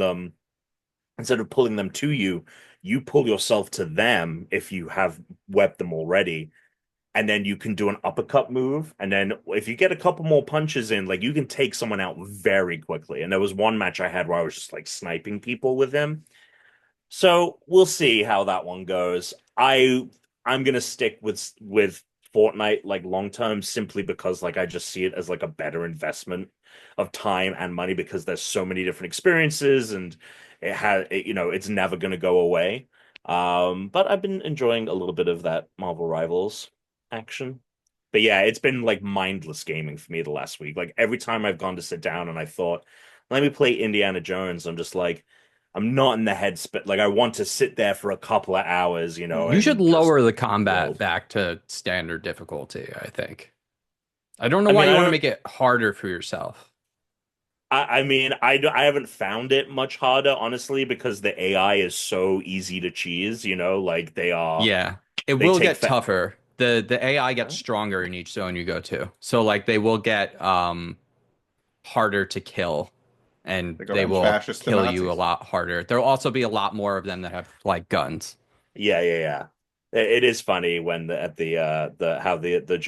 them to you, you pull yourself to them if you have webbed them already. And then you can do an uppercut move. And then if you get a couple more punches in, like you can take someone out very quickly. And there was one match I had where I was just like sniping people with him. So we'll see how that one goes. I I'm gonna stick with Fortnite like long term simply because like I just see it as like a better investment of time and money because there's so many different experiences and it's never gonna go away. But I've been enjoying a little bit of that Marvel Rivals action. But yeah, it's been like mindless gaming for me the last week. Like every time I've gone to sit down and I thought, let me play Indiana Jones, I'm just like, I'm not in the headspace. Like I want to sit there for a couple of hours, You should and just lower the combat build. back to standard difficulty, I think. I don't know I why mean, you I want to don't. make it harder for yourself. I mean, I haven't found it much harder, honestly, because the AI is so easy to cheese. Like Yeah, it they will take get fa tougher. The AI gets Huh? stronger in each zone you go to. So like they will get harder to kill and They go they from will fascists to kill you a Nazis. lot harder. There'll also be a lot more of them that have like guns. Yeah, yeah, yeah. It is funny when at the how the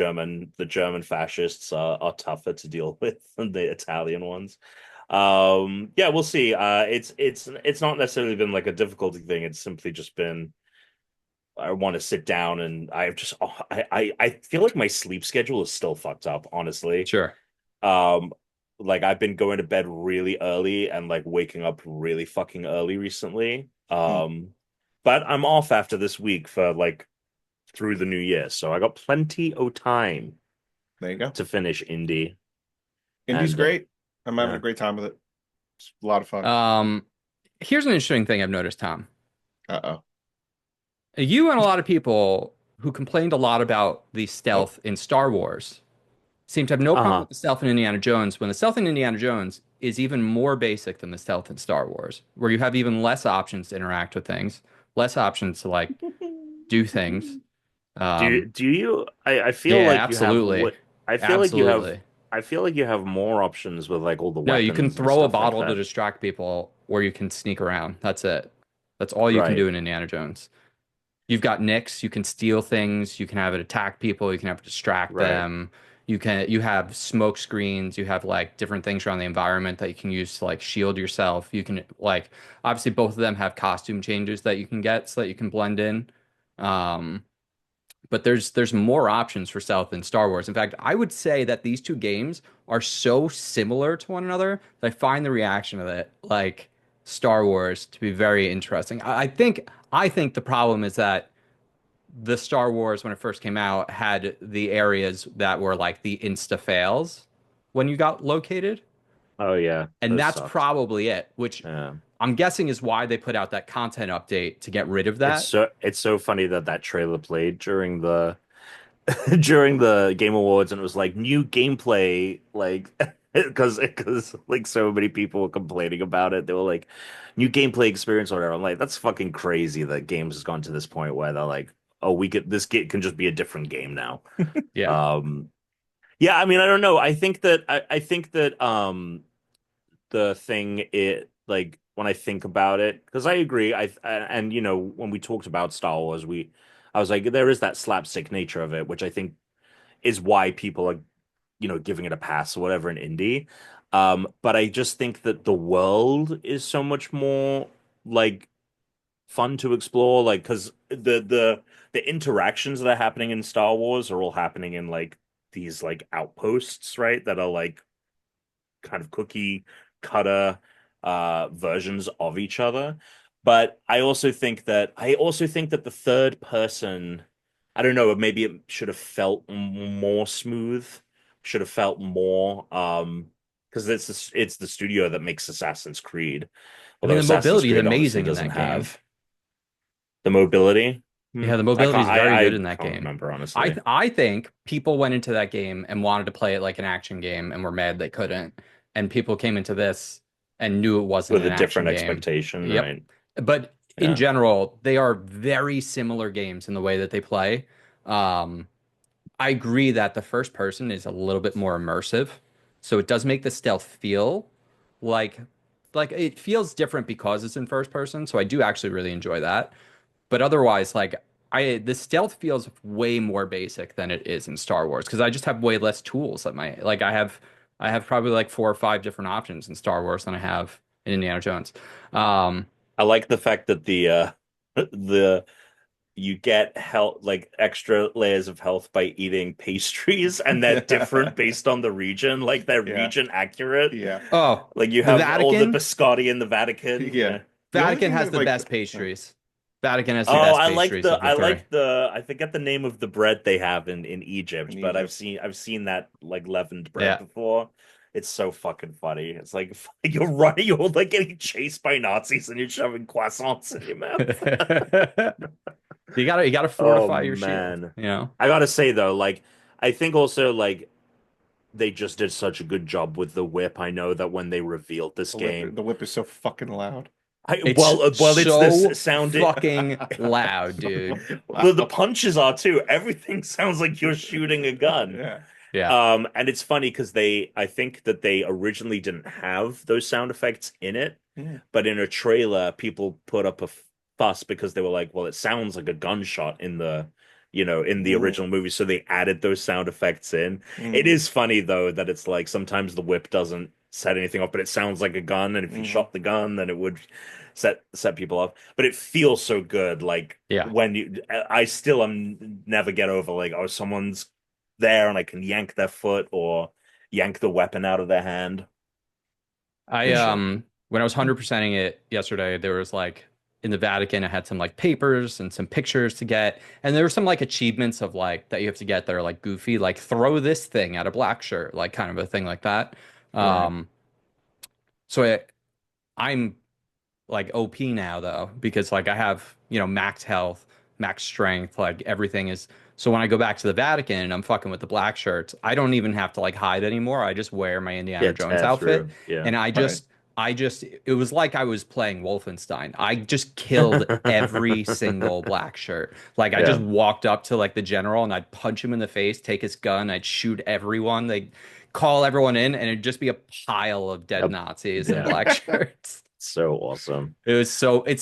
German fascists are tougher to deal with than the Italian ones. Yeah, we'll see. It's not necessarily been like a difficulty thing. It's simply just been I want to sit down and I've just I feel like my sleep schedule is still fucked up, honestly. Sure. Um, like I've been going to bed really early and like waking up really fucking early recently. Hmm. But I'm off after this week for like through the new year, so I got plenty of time There you go. to finish indie. Indy's And great. I'm having a yeah, great time with it. It's a lot of fun. Um, Here's an interesting thing I've noticed, Tom. Uh-oh. You and a lot of people who complained a lot about the Oh, stealth in Star Wars seem to have no problem uh-huh. with the stealth in Indiana Jones when the stealth in Indiana Jones is even more basic than the stealth in Star Wars, where you have even less options to interact with things, less options to like do things. Do you I feel Yeah, like you have absolutely. what I feel like you have Absolutely. I feel like you have more options with like all the No, you can weapons and throw a stuff like bottle to that. distract people, or you can sneak around. That's it. That's all you can Right, do in Indiana Jones. You've got Nyx, you can steal things, you can have it attack people, you can have it distract right. them. You have smoke screens, you have like different things around the environment that you can use to like shield yourself. You can like obviously both of them have costume changes that you can get so that you can blend in. Um, but there's more options for stealth in Star Wars. In fact, I would say that these two games are so similar to one another that I find the reaction of it like Star Wars to be very interesting. I think the problem is that the Star Wars when it first came out had the areas that were like the insta fails when you got located, Oh yeah, and those that's sucked. probably it, which Yeah. I'm guessing is why they put out that content update to get rid of that. It's so funny that that trailer played during the during the Game Awards and it was like new gameplay like because like so many people were complaining about it. They were like new gameplay experience or whatever. I'm like that's fucking crazy that games has gone to this point where they're like, "Oh, we could this game can just be a different game now." Yeah. Um yeah, I mean, I don't know. I think that the thing it like when I think about it because I agree and when we talked about Star Wars I was like there is that slapstick nature of it which I think is why people are giving it a pass or whatever in indie. But I just think that the world is so much more like fun to explore like because the interactions that are happening in Star Wars are all happening in like these like outposts, right, that are like kind of cookie cutter versions of each other. But I also think that the third person, I don't know, maybe it should have felt more smooth, should have felt more because it's the studio that makes Assassin's Creed. I mean, Although the Assassin's mobility is Creed obviously amazing in doesn't that game. have the mobility. Yeah, the mobility is very I good in that can't game. remember I honestly. th I think people went into that game and wanted to play it like an action game and were mad they couldn't. And people came into this and knew it wasn't With an a action different game. expectation, Yep. right? But in Yeah. general, they are very similar games in the way that they play. Um, I agree that the first person is a little bit more immersive. So it does make the stealth feel like like it feels different because it's in first person. So I do actually really enjoy that. But otherwise, like the stealth feels way more basic than it is in Star Wars because I just have way less tools at my like I have probably like four or five different options in Star Wars than I have in Indiana Jones. Um, I like the fact that the you get health, like extra layers of health by eating pastries, and they're different based on the region. Like they're Yeah. region accurate. Yeah. Oh, Like you the have all the Vatican. biscotti in the Vatican. Yeah. The only Vatican thing has that the like best pastries. Vatican has the Oh, best pastries of the three. I forget the name of the bread they have in Egypt, In but Egypt. I've seen that like leavened bread Yeah. before. It's so fucking funny. It's like you're running, you're like getting chased by Nazis and you're shoving croissants in your mouth. You gotta Oh fortify your shield, man. you know? I gotta say though, like I think also like they just did such a good job with the whip. I know that when they revealed this game, The whip is so fucking loud. It's it's so this sound fucking loud, dude. the punches are too. Everything sounds like you're shooting a gun. Yeah. Yeah. And it's funny because I think that they originally didn't have those sound effects in it, Yeah. but in a trailer, people put up a fuss because they were like, well, it sounds like a gunshot in the original movie, so they added those sound effects in. It is funny though that it's like sometimes the whip doesn't set anything off, but it sounds like a gun, and if you shot the gun, then it would set people off. But it feels so good, like Yeah. when I still am never get over like, oh, someone's there and I can yank their foot or yank the weapon out of their hand. I when I was 100%ing it yesterday, there was like in the Vatican, I had some like papers and some pictures to get, and there were some like achievements of like that you have to get that are like goofy, like throw this thing at a black shirt, like kind of a thing like that. Right. So I'm like OP now though, because like I have, max health, max strength, like everything is. So when I go back to the Vatican and I'm fucking with the black shirts, I don't even have to like hide anymore. I just wear my Indiana Yeah, Jones tear outfit, through. Yeah. and Right. it was like I was playing Wolfenstein. I just killed every single black shirt. Like I just Yeah. walked up to like the general and I'd punch him in the face, take his gun, I'd shoot everyone. They'd call everyone in, and it'd just be a pile of dead Yep. Nazis in Yeah. black shirts. So awesome. It's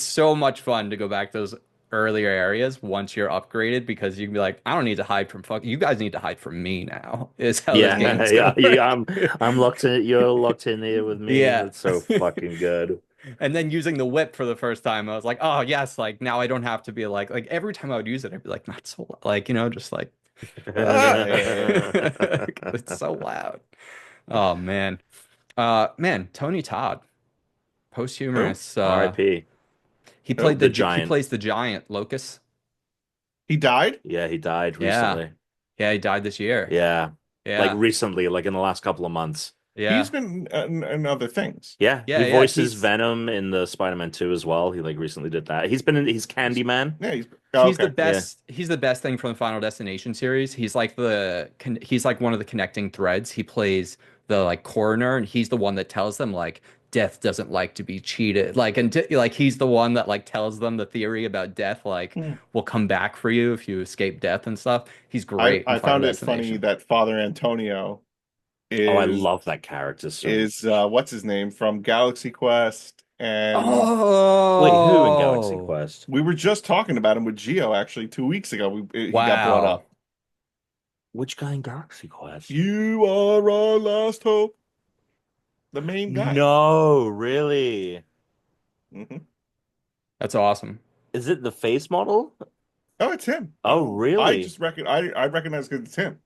so much fun to go back to those earlier areas once you're upgraded, because you can be like, I don't need to hide from you guys need to hide from me now, is how this game Yeah, is yeah, gonna yeah. work. I'm locked in. You're locked in here with me. Yeah. It's so fucking good. And then using the whip for the first time, I was like, oh yes, like now I don't have to be like every time I would use it, I'd be like, not so like, just like ah. It's so loud. Oh man, Tony Todd, Who? posthumous. R.I.P. He Who? played The he giant. plays the giant Locust. He died? Yeah, he died Yeah. recently. Yeah, he died this year. Yeah, like Yeah. recently, like in the last couple of months. He's Yeah. been in other things. Yeah, Yeah, he yeah. voices Venom in the Spider-Man 2 as well. He like recently did that. He's Candyman. Yeah, He's the okay. Yeah. best. He's the best thing from the Final Destination series. He's like one of the connecting threads. He plays the like coroner, and he's the one that tells them like death doesn't like to be cheated. Like like he's the one that like tells them the theory about death, like Hmm. will come back for you if you escape death and stuff. He's I great in I Final found it funny Destination. that Father Antonio Oh, I is love that character so is much. what's his name from Galaxy Quest, and Wait, who in Galaxy Oh, Quest? we were just talking about him with Geo actually 2 weeks ago. He got brought wow. up. Which guy in Galaxy Quest? You are our last hope. The main guy. No, really? Hmm. That's awesome. Is it the face model? Oh, it's him. Oh, I really? just I recognize because it's him in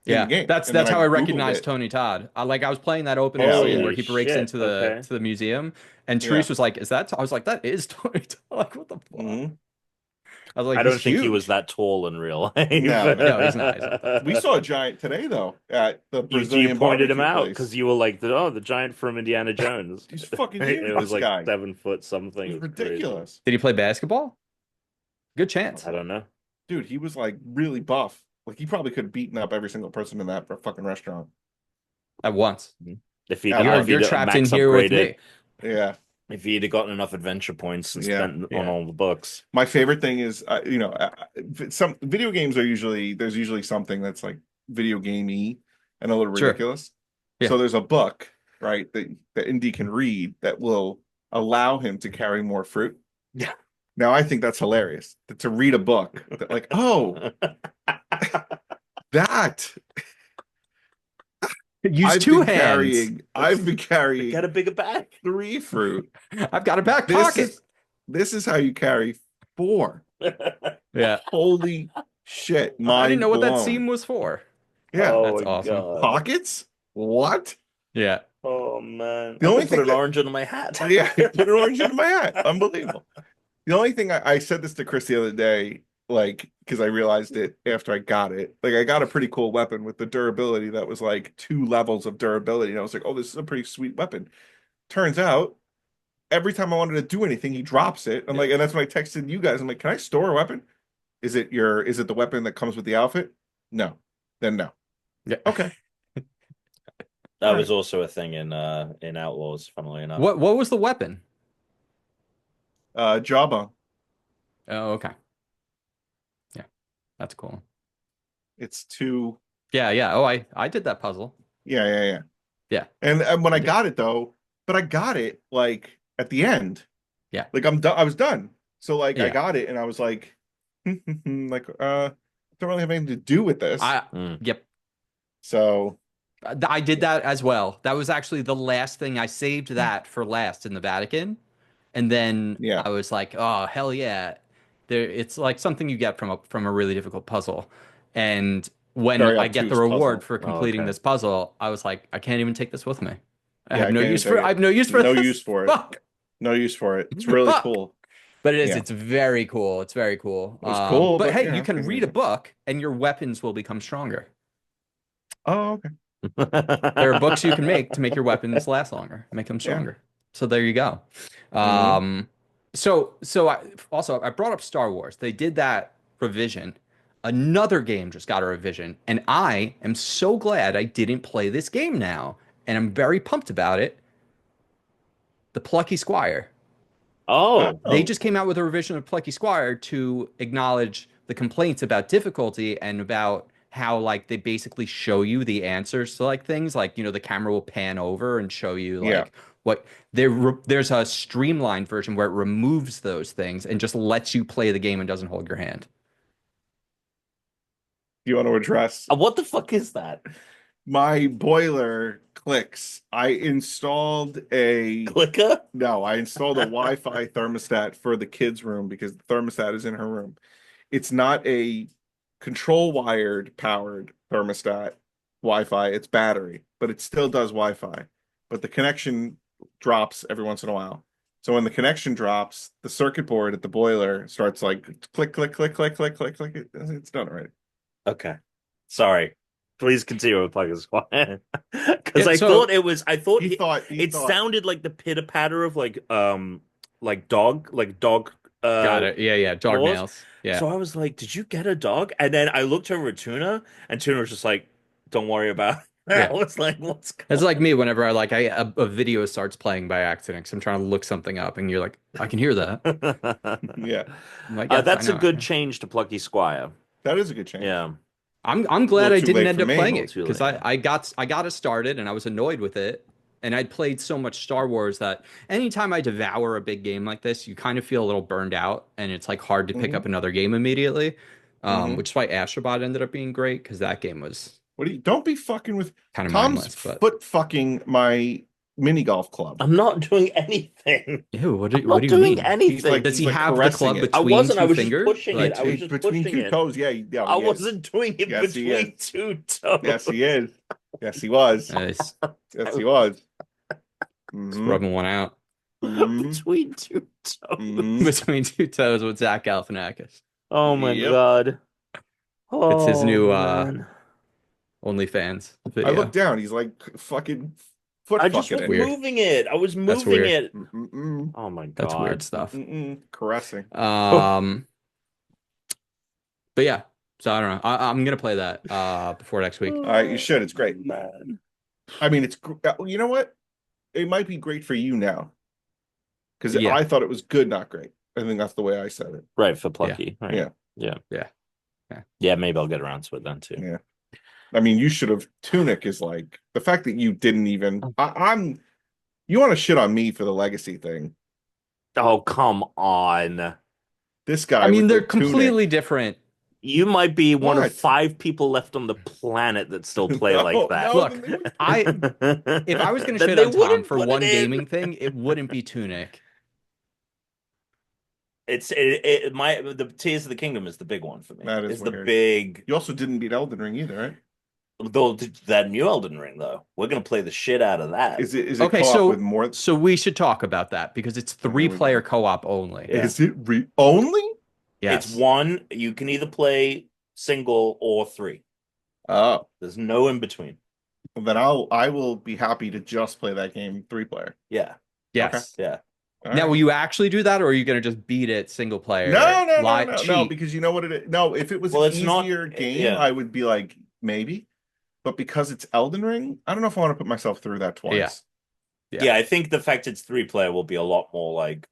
the Yeah, game. that's And then that's how I Googled recognized it. Tony Todd. I was playing that opening Hell scene yeah. where Holy he breaks shit. into Okay. the museum, and Yeah. Therese was like, "Is that?" I was like, "That is Tony Todd." Like, what the fuck? Hmm. I was like, I "He's don't think he was huge." that tall in real life. No, No, he's not. He's not that We tall. saw a giant today though at the You Brazilian pointed him barbecue out place. because you were like, oh, the giant from Indiana Jones. He's fucking huge, It was this like guy. 7 foot something. It It was was crazy. ridiculous. Did he play basketball? Good chance. I don't know. Dude, he was like really buff. Like he probably could have beaten up every single person in that fucking restaurant. At once. If he'd, At You're once. if he'd trapped in max here with upgraded, me. Yeah. if he'd have gotten enough adventure points and Yeah. spent Yeah. on all the books. My favorite thing is, some video games are there's usually something that's like video gamey and a little Sure. ridiculous. Yeah. So there's a book, right, that Indy can read that will allow him to carry more fruit. Yeah. Now I think that's hilarious to read a book that like, oh, that Use two hands. I've been carrying Get a bigger bag. 3 fruit. I've got a back This pocket. is this is how you carry 4. Yeah. Holy shit! I didn't Mind know what that blown. seam was for. Yeah, That's my awesome. God. pockets. What? Yeah. Oh man. The I only could put thing an that- orange under my hat. Yeah, put an orange into my hat. Unbelievable. The only thing I said this to Chris the other day, like, because I realized it after I got it. Like, I got a pretty cool weapon with the durability that was like 2 levels of durability. And I was like, oh, this is a pretty sweet weapon. Turns out, every time I wanted to do anything, he drops it. I'm like, and that's when I texted you guys. I'm like, can I store a weapon? Is it the weapon that comes with the outfit? No. Then no. Yeah. Okay. That All was right. also a thing in Outlaws, funnily enough. What was the weapon? Jawbone. Oh, okay. Yeah. That's cool. It's too. Yeah, yeah. Oh, I did that puzzle. Yeah. Yeah. And when I Yeah. got it though, but I got it like at the end. Yeah. Like I'm done. I was done. So like I Yeah. got it and I was like, like don't really have anything to do with this. Yep. So I did that as well. That was actually the last thing. I saved that for last in the Vatican. And then yeah. I was like, oh, hell yeah. It's like something you get from a really difficult puzzle. And when Very I get the obtuse reward puzzle. for completing okay. this puzzle, I was like, I can't even take this with me. I Yeah, have I no can't use even for take I it. have no use for No this. use for it. Fuck. No use for it. It's really Fuck. cool. But it is, Yeah. it's very cool. It's very cool. It was cool, but but hey, yeah, you can pretty read a amazing. book and your weapons will become stronger. Oh, okay. There are books you can make to make your weapons last longer, make them stronger. So there you go. Mhm. So I brought up Star Wars. They did that revision. Another game just got a revision, and I am so glad I didn't play this game now, and I'm very pumped about it. The Plucky Squire. Oh, They Oh, just came out with a revision of Plucky Squire to acknowledge the complaints about difficulty and about how like they basically show you the answers to like things like the camera will pan over and show you yeah. like what there's a streamlined version where it removes those things and just lets you play the game and doesn't hold your hand. You want to address what the fuck is that? my boiler clicks. I installed a Clicker? No, I installed a Wi-Fi thermostat for the kids' room because the thermostat is in her room. It's not a control wired powered thermostat Wi-Fi, it's battery, but it still does Wi-Fi. But the connection drops every once in a while. So when the connection drops, the circuit board at the boiler starts like click, click, click, click, click, click, click. It's done already. Okay. Sorry. Please continue with Plucky Squire. Because Yeah, I so thought it was He it thought sounded like the pitter patter of like dog got it. Yeah, dog claws. nails. Yeah. So I was like, did you get a dog? And then I looked over at Tuna, and Tuna was just like, don't worry about it. I Yeah. was like, what's It's going like me whenever a video starts playing by accident because I'm trying to look something up and you're like, I can hear that. on? yeah, I'm like, yes, I That's a know. good change to Plucky Squire. that is a good change. Yeah. I'm A glad little I too didn't late end for up me. playing A it little too because late. I got it started and I was annoyed with it. And I'd played so much Star Wars that anytime I devour a big game like this, you kind of feel a little burned out and it's like hard to pick hmm up another game immediately. hmm Which is why Astrobot ended up being great because that game was What do you? Don't be fucking with kind of Tom's mindless. But foot fucking my mini golf club. I'm not doing anything. ew, I'm what not do you doing mean? anything. Does he He's like have the caressing club it. I between wasn't. I two was just fingers? pushing it. Like, I was just Between pushing two it. toes. Yeah, yeah, I he is. wasn't doing it Yes, he between is. two toes. Yes, he is. Yes, he was. nice. Yes, he was. It's hmm rubbing one out hmm Between two toes. hmm between two toes with Zach Galifianakis. Oh my Yep. God. It's his Oh new man. OnlyFans I look video. down. He's like fucking foot I just fucking was it. weird. moving it. I was That's moving weird. it. Mm-mm, Oh my That's weird God. stuff. caressing. But yeah, so I don't know. I'm gonna play that before next week. All right, you should. It's great. Man. I mean, you know what? It might be great for you now because Yeah. I thought it was good, not great. I think that's the way I said it. Right, for Plucky. Right. Yeah. Yeah. Yeah. Yeah, maybe I'll get around to it then too. Yeah. I mean, you should have. Tunic is like the fact that you didn't even. I'm. You want to shit on me for the legacy thing? Oh, come on. This guy. I mean, with they're the Tunic. completely different. You might be one What? of 5 people left on the planet that still play like that. No, Look, then they wouldn't- if I was gonna Then shit they on Tom wouldn't for put one it in. gaming thing, it wouldn't be Tunic. The Tears of the Kingdom is the big one for me. That is It's the weird. big You also didn't beat Elden Ring either, right? though that new Elden Ring though. We're gonna play the shit out of that. Is it Okay, co-op with so more? we should talk about that because it's Oh, here we go. 3-player co-op only. Yeah. Is it only? It's Yes. one you can either play single or three. Oh, There's no in between. well, then I will be happy to just play that game 3-player. Yeah. Yes. Yeah. All Now, right. will you actually do that, or are you going to just beat it single player? No, cheat? because you know what it is. No, if it was Well, an it's not easier game, yeah. I would be like, maybe. But because it's Elden Ring, I don't know if I want to put myself through that twice. Yeah, I think the fact it's 3-player will be a lot more like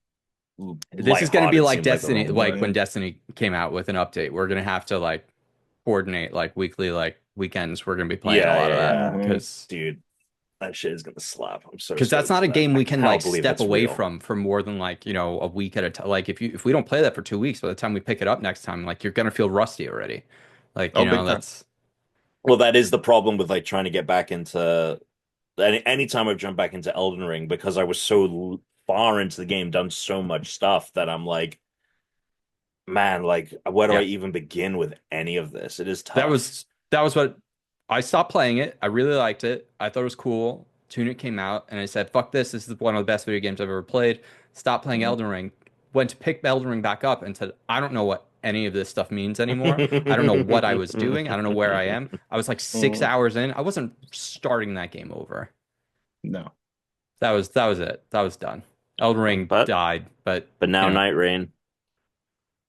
This is going to be lighthearted, like seems like the Destiny, wrong like word. when Destiny came out with an update. We're going to have to like coordinate like weekly, like weekends. We're going to be playing a lot of that yeah. because Dude, that shit is gonna slap. I'm so that's stoked not for a that. game I we can cannot like believe step it's away real. from for more than like, a week at a time. Like if we don't play that for 2 weeks, by the time we pick it up next time, like you're going to feel rusty already. Like, Oh, big time. that's Well, that is the problem with like trying to get back into anytime I've jumped back into Elden Ring because I was so far into the game, done so much stuff that I'm like, man, like where do I yeah. even begin with any of this? It is That tough. was that was what I stopped playing it. I really liked it. I thought it was cool. Tunic came out and I said, "Fuck this. This is one of the best video games I've ever played." Stopped playing Mhm. Elden Ring. Went to pick Elden Ring back up and said, "I don't know what any of this stuff means anymore. I don't know what I was doing. I don't know where I am." I was like 6 Mhm. hours in. I wasn't starting that game over. No. That was it. That was done. Elden Ring But died, but now Night Rain,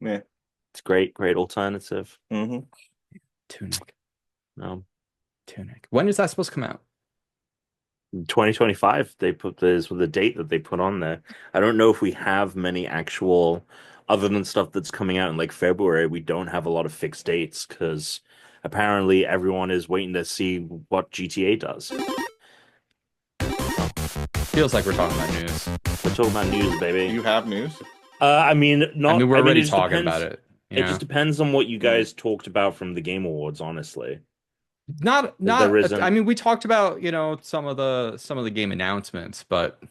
Yeah. it's great alternative. hmm Tunic. Um, Tunic. When is that supposed to come out? 2025, they put this with the date that they put on there. I don't know if we have many actual, other than stuff that's coming out in like February, we don't have a lot of fixed dates because apparently everyone is waiting to see what GTA does. Feels like we're talking about news. We're talking about news, Do baby. you have news? I mean, We're already it just talking depends. about it. It just depends on what you Mm. guys talked about from the Game Awards, honestly. There Not I isn't. mean we talked about, some of the game announcements, but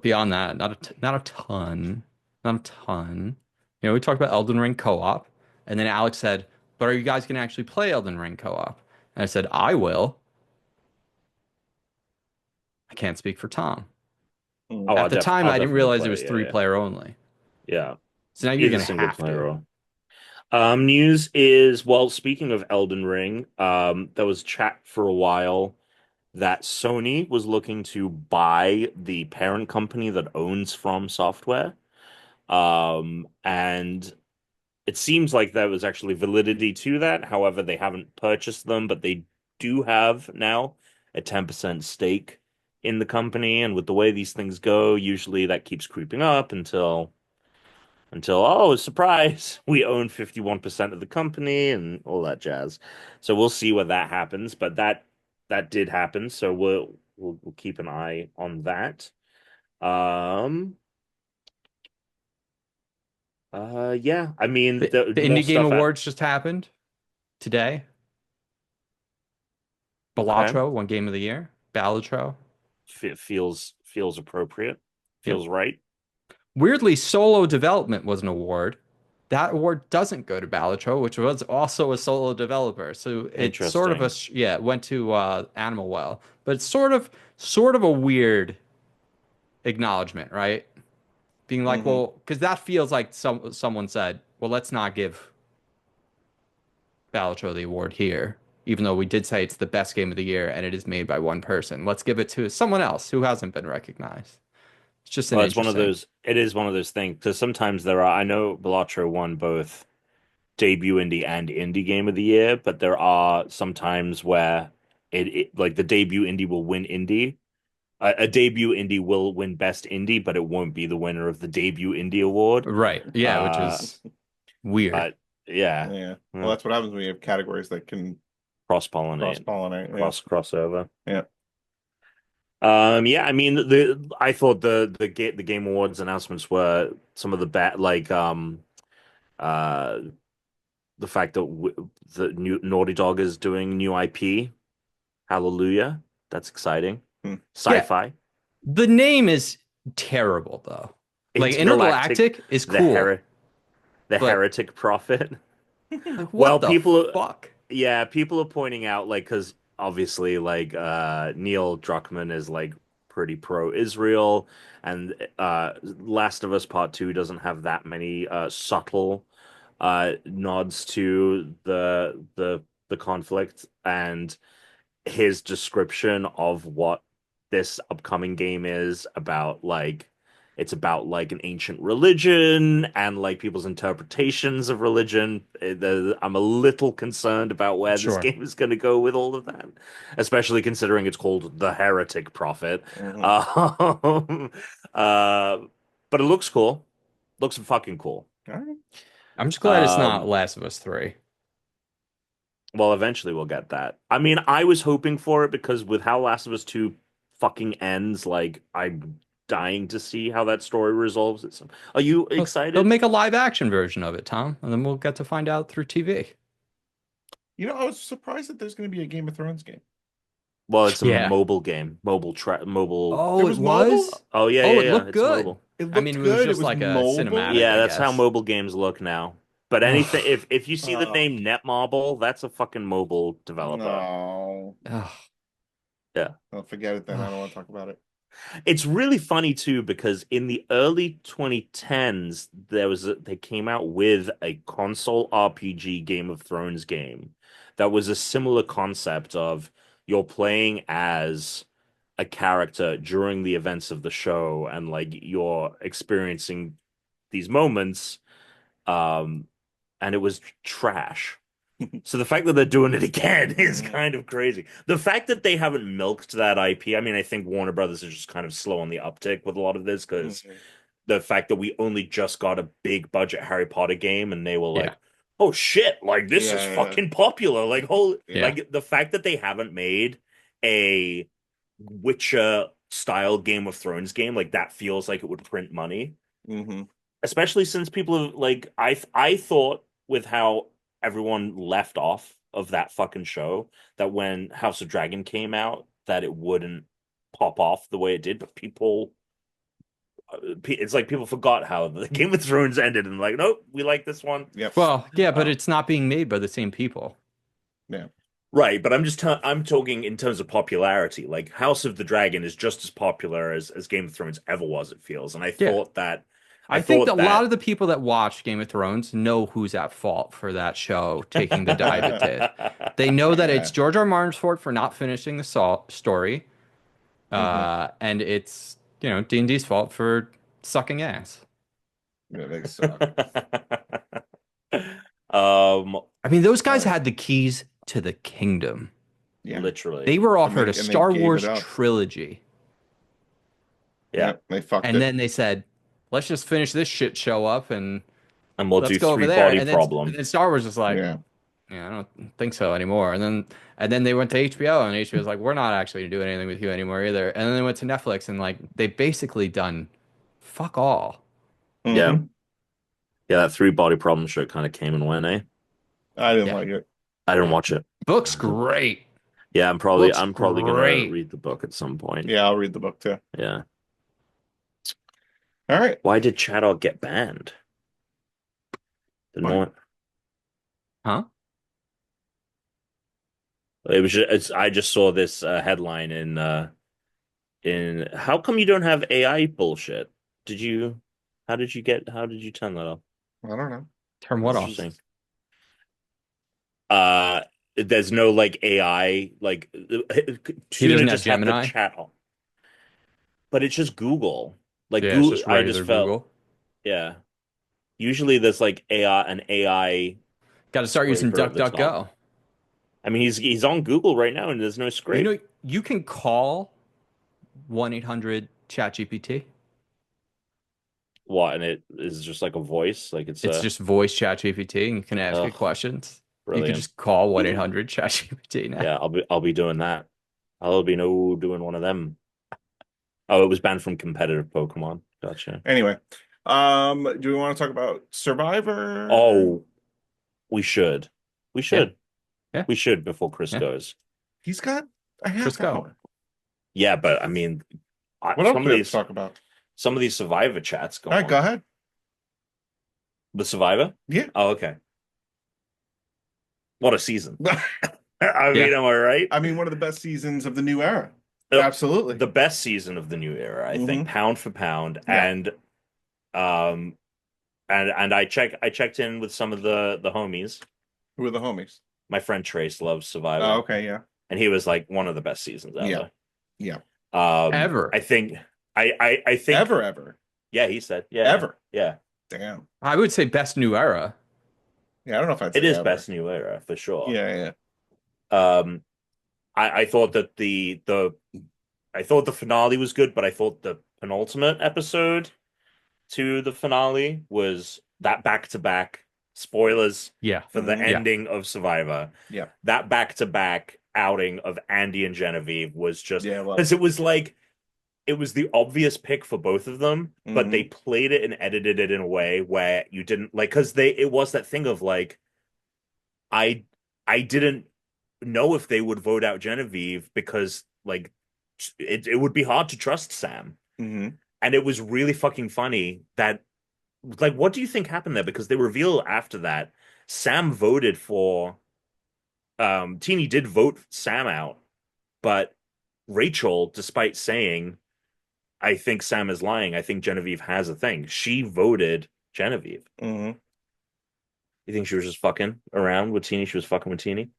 beyond that, not a ton. Not a ton. We talked about Elden Ring co-op, and then Alex said, "But are you guys going to actually play Elden Ring co-op?" And I said, "I will." I can't speak for Tom. Mm. Oh, At the time, I'll I didn't definitely realize it play was it. three Yeah, player only. yeah. So now you're Either going to single have player to. or news is, well, speaking of Elden Ring, there was chat for a while that Sony was looking to buy the parent company that owns From Software. And it seems like there was actually validity to that. However, they haven't purchased them, but they do have now a 10% stake in the company. And with the way these things go, usually that keeps creeping up until oh surprise we own 51% of the company and all that jazz. So we'll see what that happens, but that did happen, so we'll keep an eye on that. um yeah, I mean The more Indie Game stuff at Awards just happened today. okay. Balatro won Game of the Year. Balatro. Feels appropriate, Yep. feels right. Weirdly, solo development was an award. That award doesn't go to Balatro, which was also a solo developer. So it's sort of Interesting. it went to Animal Well, but it's sort of a weird acknowledgement, right? Being like, hmm well, because that feels like someone said, well, let's not give Balatro the award here, even though we did say it's the best game of the year and it is made by one person. Let's give it to someone else who hasn't been recognized. It's just an Well, it's one of interesting. those, it is one of those things because sometimes there are, I know Balatro won both debut indie and indie game of the year, but there are some times where like the debut indie will win indie. A debut indie will win best indie, but it won't be the winner of the debut indie award. Right. Yeah, which Uh, is weird. but yeah, Yeah. Well, that's what happens when you have categories that can cross-pollinate, cross-pollinate. Yeah. crossover. Yeah. Yeah, I mean I thought the Game Awards announcements were some of the best, like uh the fact that the new Naughty Dog is doing new IP. Hallelujah. That's exciting. Hmm. Yeah, Sci-fi. the name is terrible though. Like Intergalactic, intergalactic is the cool, but heretic prophet. like Well, what the fuck? yeah, people are pointing out like because obviously like Neil Druckmann is like pretty pro-Israel, and Last of Us Part Two doesn't have that many subtle nods to the conflict, and his description of what this upcoming game is about, like it's about like an ancient religion and like people's interpretations of religion. I'm a little concerned about where this Sure. game is going to go with all of that, especially considering it's called The Heretic Prophet. Mhm. Um, uh, but it looks cool. Looks fucking cool. All right. I'm just glad it's not Um, Last of Us 3. Well, eventually we'll get that. I mean, I was hoping for it because with how Last of Us 2 fucking ends, like I'm dying to see how that story resolves itself. Are you Well, they'll excited? make a live action version of it, Tom, and then we'll get to find out through TV. I was surprised that there's going to be a Game of Thrones game. Well, it's a Yeah. mobile game, mobile. It Oh, it was mobile. was? Oh yeah, Oh, yeah, it yeah. looked It's good. mobile. It I mean, looked it was good. It just was like a mobile. cinematic, Yeah, I that's how guess. mobile games look now. But anything, Ugh. if you see the Oh, name Netmarble, that's a fucking mobile developer. no. Ugh. Yeah. Oh, forget it then. I don't want Ugh. to talk about it. It's really funny too because in the early 2010s they came out with a console RPG Game of Thrones game that was a similar concept of you're playing as a character during the events of the show and like you're experiencing these moments um and it was trash. So the fact that they're doing it again is Mhm. kind of crazy. The fact that they haven't milked that IP, I mean, I think Warner Brothers is just kind of slow on the uptick with a lot of this because Mhm. the fact that we only just got a big budget Harry Potter game and they were Yeah. like, oh shit, like this is Yeah, fucking popular. Like whole yeah, Yeah. like the fact that they haven't made a Witcher style Game of Thrones game, like that feels like it would print money, yeah. Hmm. especially since people have like I thought with how everyone left off of that fucking show that when House of Dragon came out that it wouldn't pop off the way it did, but people it's like people forgot how the Game of Thrones ended and like nope, we like this one. Yep. Well, yeah, but Uh, it's not being made by the same people. Yeah. right, but I'm talking in terms of popularity. Like House of the Dragon is just as popular as Game of Thrones ever was, it feels. And Yeah. I I think that thought a lot that of the people that watch Game of Thrones know who's at fault for that show taking the dive it did. They know that it's Yeah. George R. R. Martin's fault for not finishing the story, Hmm. and it's D&D's fault for sucking ass. Yeah, they suck. um I mean, those All guys right. had the keys to the kingdom. Yeah. They literally. were And offered a they Star gave it Wars up. trilogy, Yeah. Yep. They fucked and it. then they said, "Let's just finish this shit show up and And we'll let's do go over three there." body And problem. then Star Wars was like, Yeah. "Yeah, I don't think so anymore." And then they went to HBO, and HBO was like, "We're not actually doing anything with you anymore either." And then they went to Netflix, and like they basically done fuck all. Yeah. Hmm. Yeah, that three body problem shit kind of came and went, eh? I didn't Yeah, like it. I didn't watch it. book's great. Yeah, Book's I'm probably gonna great. read the book at some point. Yeah, I'll read the book too. Yeah. All right. Why did Chaddock get banned? Didn't What? know it. Huh? It was I just saw this headline in how come you don't have AI bullshit? Did you how did you turn that off? I don't know. Turn what off? Interesting. Uh there's no like AI like He Tuna doesn't have just have the Gemini. chat on. But it's just Google. Like Yeah, it's Google just I just regular felt Google. yeah. Usually there's like an AI Got to start using scraper at the top. DuckDuckGo. I mean he's on Google right now and there's no scrape. You can call 1-800 ChatGPT. What? And it is just like a voice, like it's It's a just voice ChatGPT, and you can ask it ugh, questions. You can brilliant. just call 1-800 ChatGPT now. Yeah, I'll be doing that. I'll be no doing one of them. Oh, it was banned from competitive Pokemon. Gotcha. Anyway, do we want to talk about Survivor? Oh, we should. We Yeah, should. yeah, We should before Chris yeah. goes. He's got a half Chris, go. hour. Yeah, but I mean, What else some do of we have to these talk about? some of these Survivor chats go All right, on. go ahead. The Survivor? Yeah. Oh, okay. What a season. I mean, Yeah. am I right? I mean, one of the best seasons of the new era. Uh, Absolutely. The best season of the new era, I think, Hmm. pound for pound. Yeah. Um and I checked in with some of the homies. Who are the homies? My friend Trace loves Oh, Survivor, okay, yeah. and he was like one of the best seasons Yeah. ever. Yeah. Ever. I think I think Ever. yeah, he said. Yeah, yeah. Ever. Yeah. Damn. I would say best new era. Yeah, I don't know if I'd It say is ever. best new era for sure. Yeah, yeah. Um I thought that the I thought the finale was good, but I thought the penultimate episode to the finale was that back to back spoilers Yeah. for the Mhm. Yeah. ending of Survivor. Yeah. That back to back outing of Andy and Genevieve was just Yeah, well. because it was like it was the obvious pick for both of them, but they Mhm. played it and edited it in a way where you didn't like because they it was that thing of like I I didn't know if they would vote out Genevieve because like it would be hard to trust Sam. Mhm. And it was really fucking funny that like what do you think happened there? Because they reveal after that Sam voted for Teeny did vote Sam out, but Rachel, despite saying I think Sam is lying, I think Genevieve has a thing, she voted Genevieve. Mhm. You think she was just fucking around with Teeny? She was fucking with Teeny?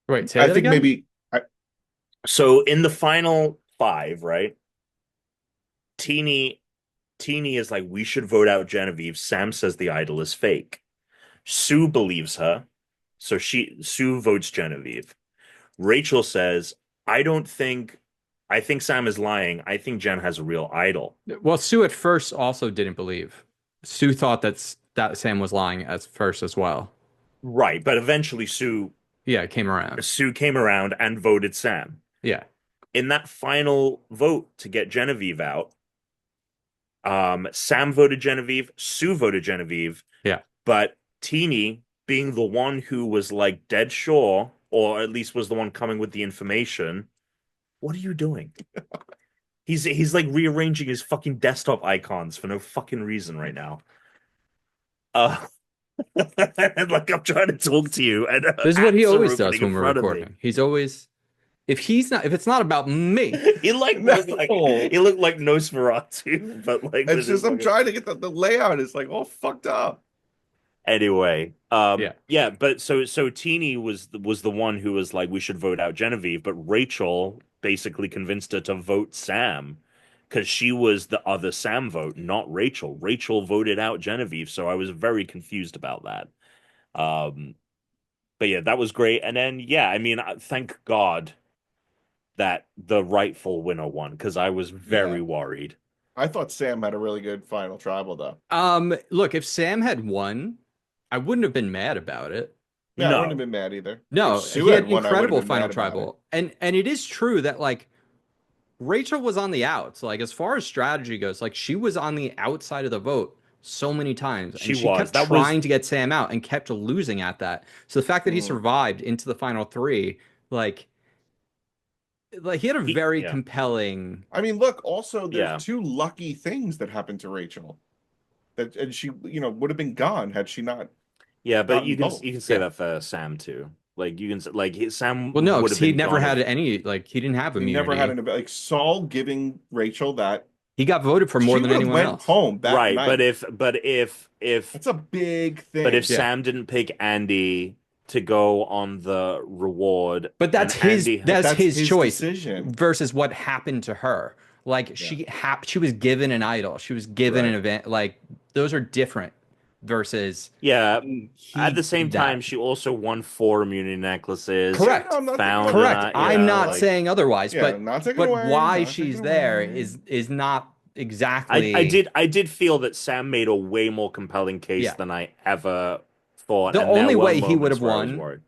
Wait, say I that think again? maybe So in the final five, right? Teeny Teeny is like, we should vote out Genevieve. Sam says the idol is fake. Sue believes her, so Sue votes Genevieve. Rachel says, I think Sam is lying. I think Jen has a real idol. Well, Sue at first also didn't believe. Sue thought that Sam was lying at first as well. Right, but eventually Yeah, it came around. Sue came around and voted Sam. Yeah. In that final vote to get Genevieve out, Sam voted Genevieve, Sue voted Genevieve, Yeah. but Teeny, being the one who was like dead sure, or at least was the one coming with the information, what are you doing? He's like rearranging his fucking desktop icons for no fucking reason right now. Uh and like I'm trying to talk to you and This is what he apps are always does opening in when we're front of me. recording. He's always if it's not about me. He like No. looked like he looked like Nosferatu, but like it's with his just I'm fucking- trying to get the layout is like all fucked up. Anyway, Yeah. yeah, but so Teeny was the one who was like we should vote out Genevieve, but Rachel basically convinced her to vote Sam because she was the other Sam vote, not Rachel. Rachel voted out Genevieve, so I was very confused about that. Um, but yeah, that was great. And then yeah, I mean, thank God that the rightful winner won because I was very Yeah. worried. I thought Sam had a really good final tribal though. Look, if Sam had won, I wouldn't have been mad about it. Yeah, I No, wouldn't have been mad either. No, If Sue he had won, I would have incredible been final mad about it. tribal. And it is true that like Rachel was on the outs. Like as far as strategy goes, like she was on the outside of the vote so many times. she And she was. kept That was trying to get Sam out and kept losing at that. So the fact that he Mhm. survived into the final three, like he had a very yeah, compelling. I mean, look, also yeah. there's two lucky things that happened to Rachel. That and she, would have been gone had she not Yeah, but gotten both. you can say Yeah. that for Sam too. Like you can like Sam Well, no, would because have he been never gone had if- any, like he didn't have He immunity. never had like Saul giving Rachel that. He got voted for more She than would have anyone went else. home that right. night. But if That's a big thing. but if Yeah. Sam didn't pick Andy to go on the reward, But that's and his Andy, that's his choice decision. versus what happened to her. Like she was given an idol. She was given an Right. event. Like those are different versus yeah. he At the same did that. time, she also won 4 immunity necklaces. Correct. No, I'm not Found taking away- an Correct. eye- you I'm know, not like- saying otherwise, Yeah, not taking but away, why not she's taking there away. is not exactly. I did feel that Sam made a way more compelling case Yeah. than I ever thought. The and there only were way he would moments have where I was won worried.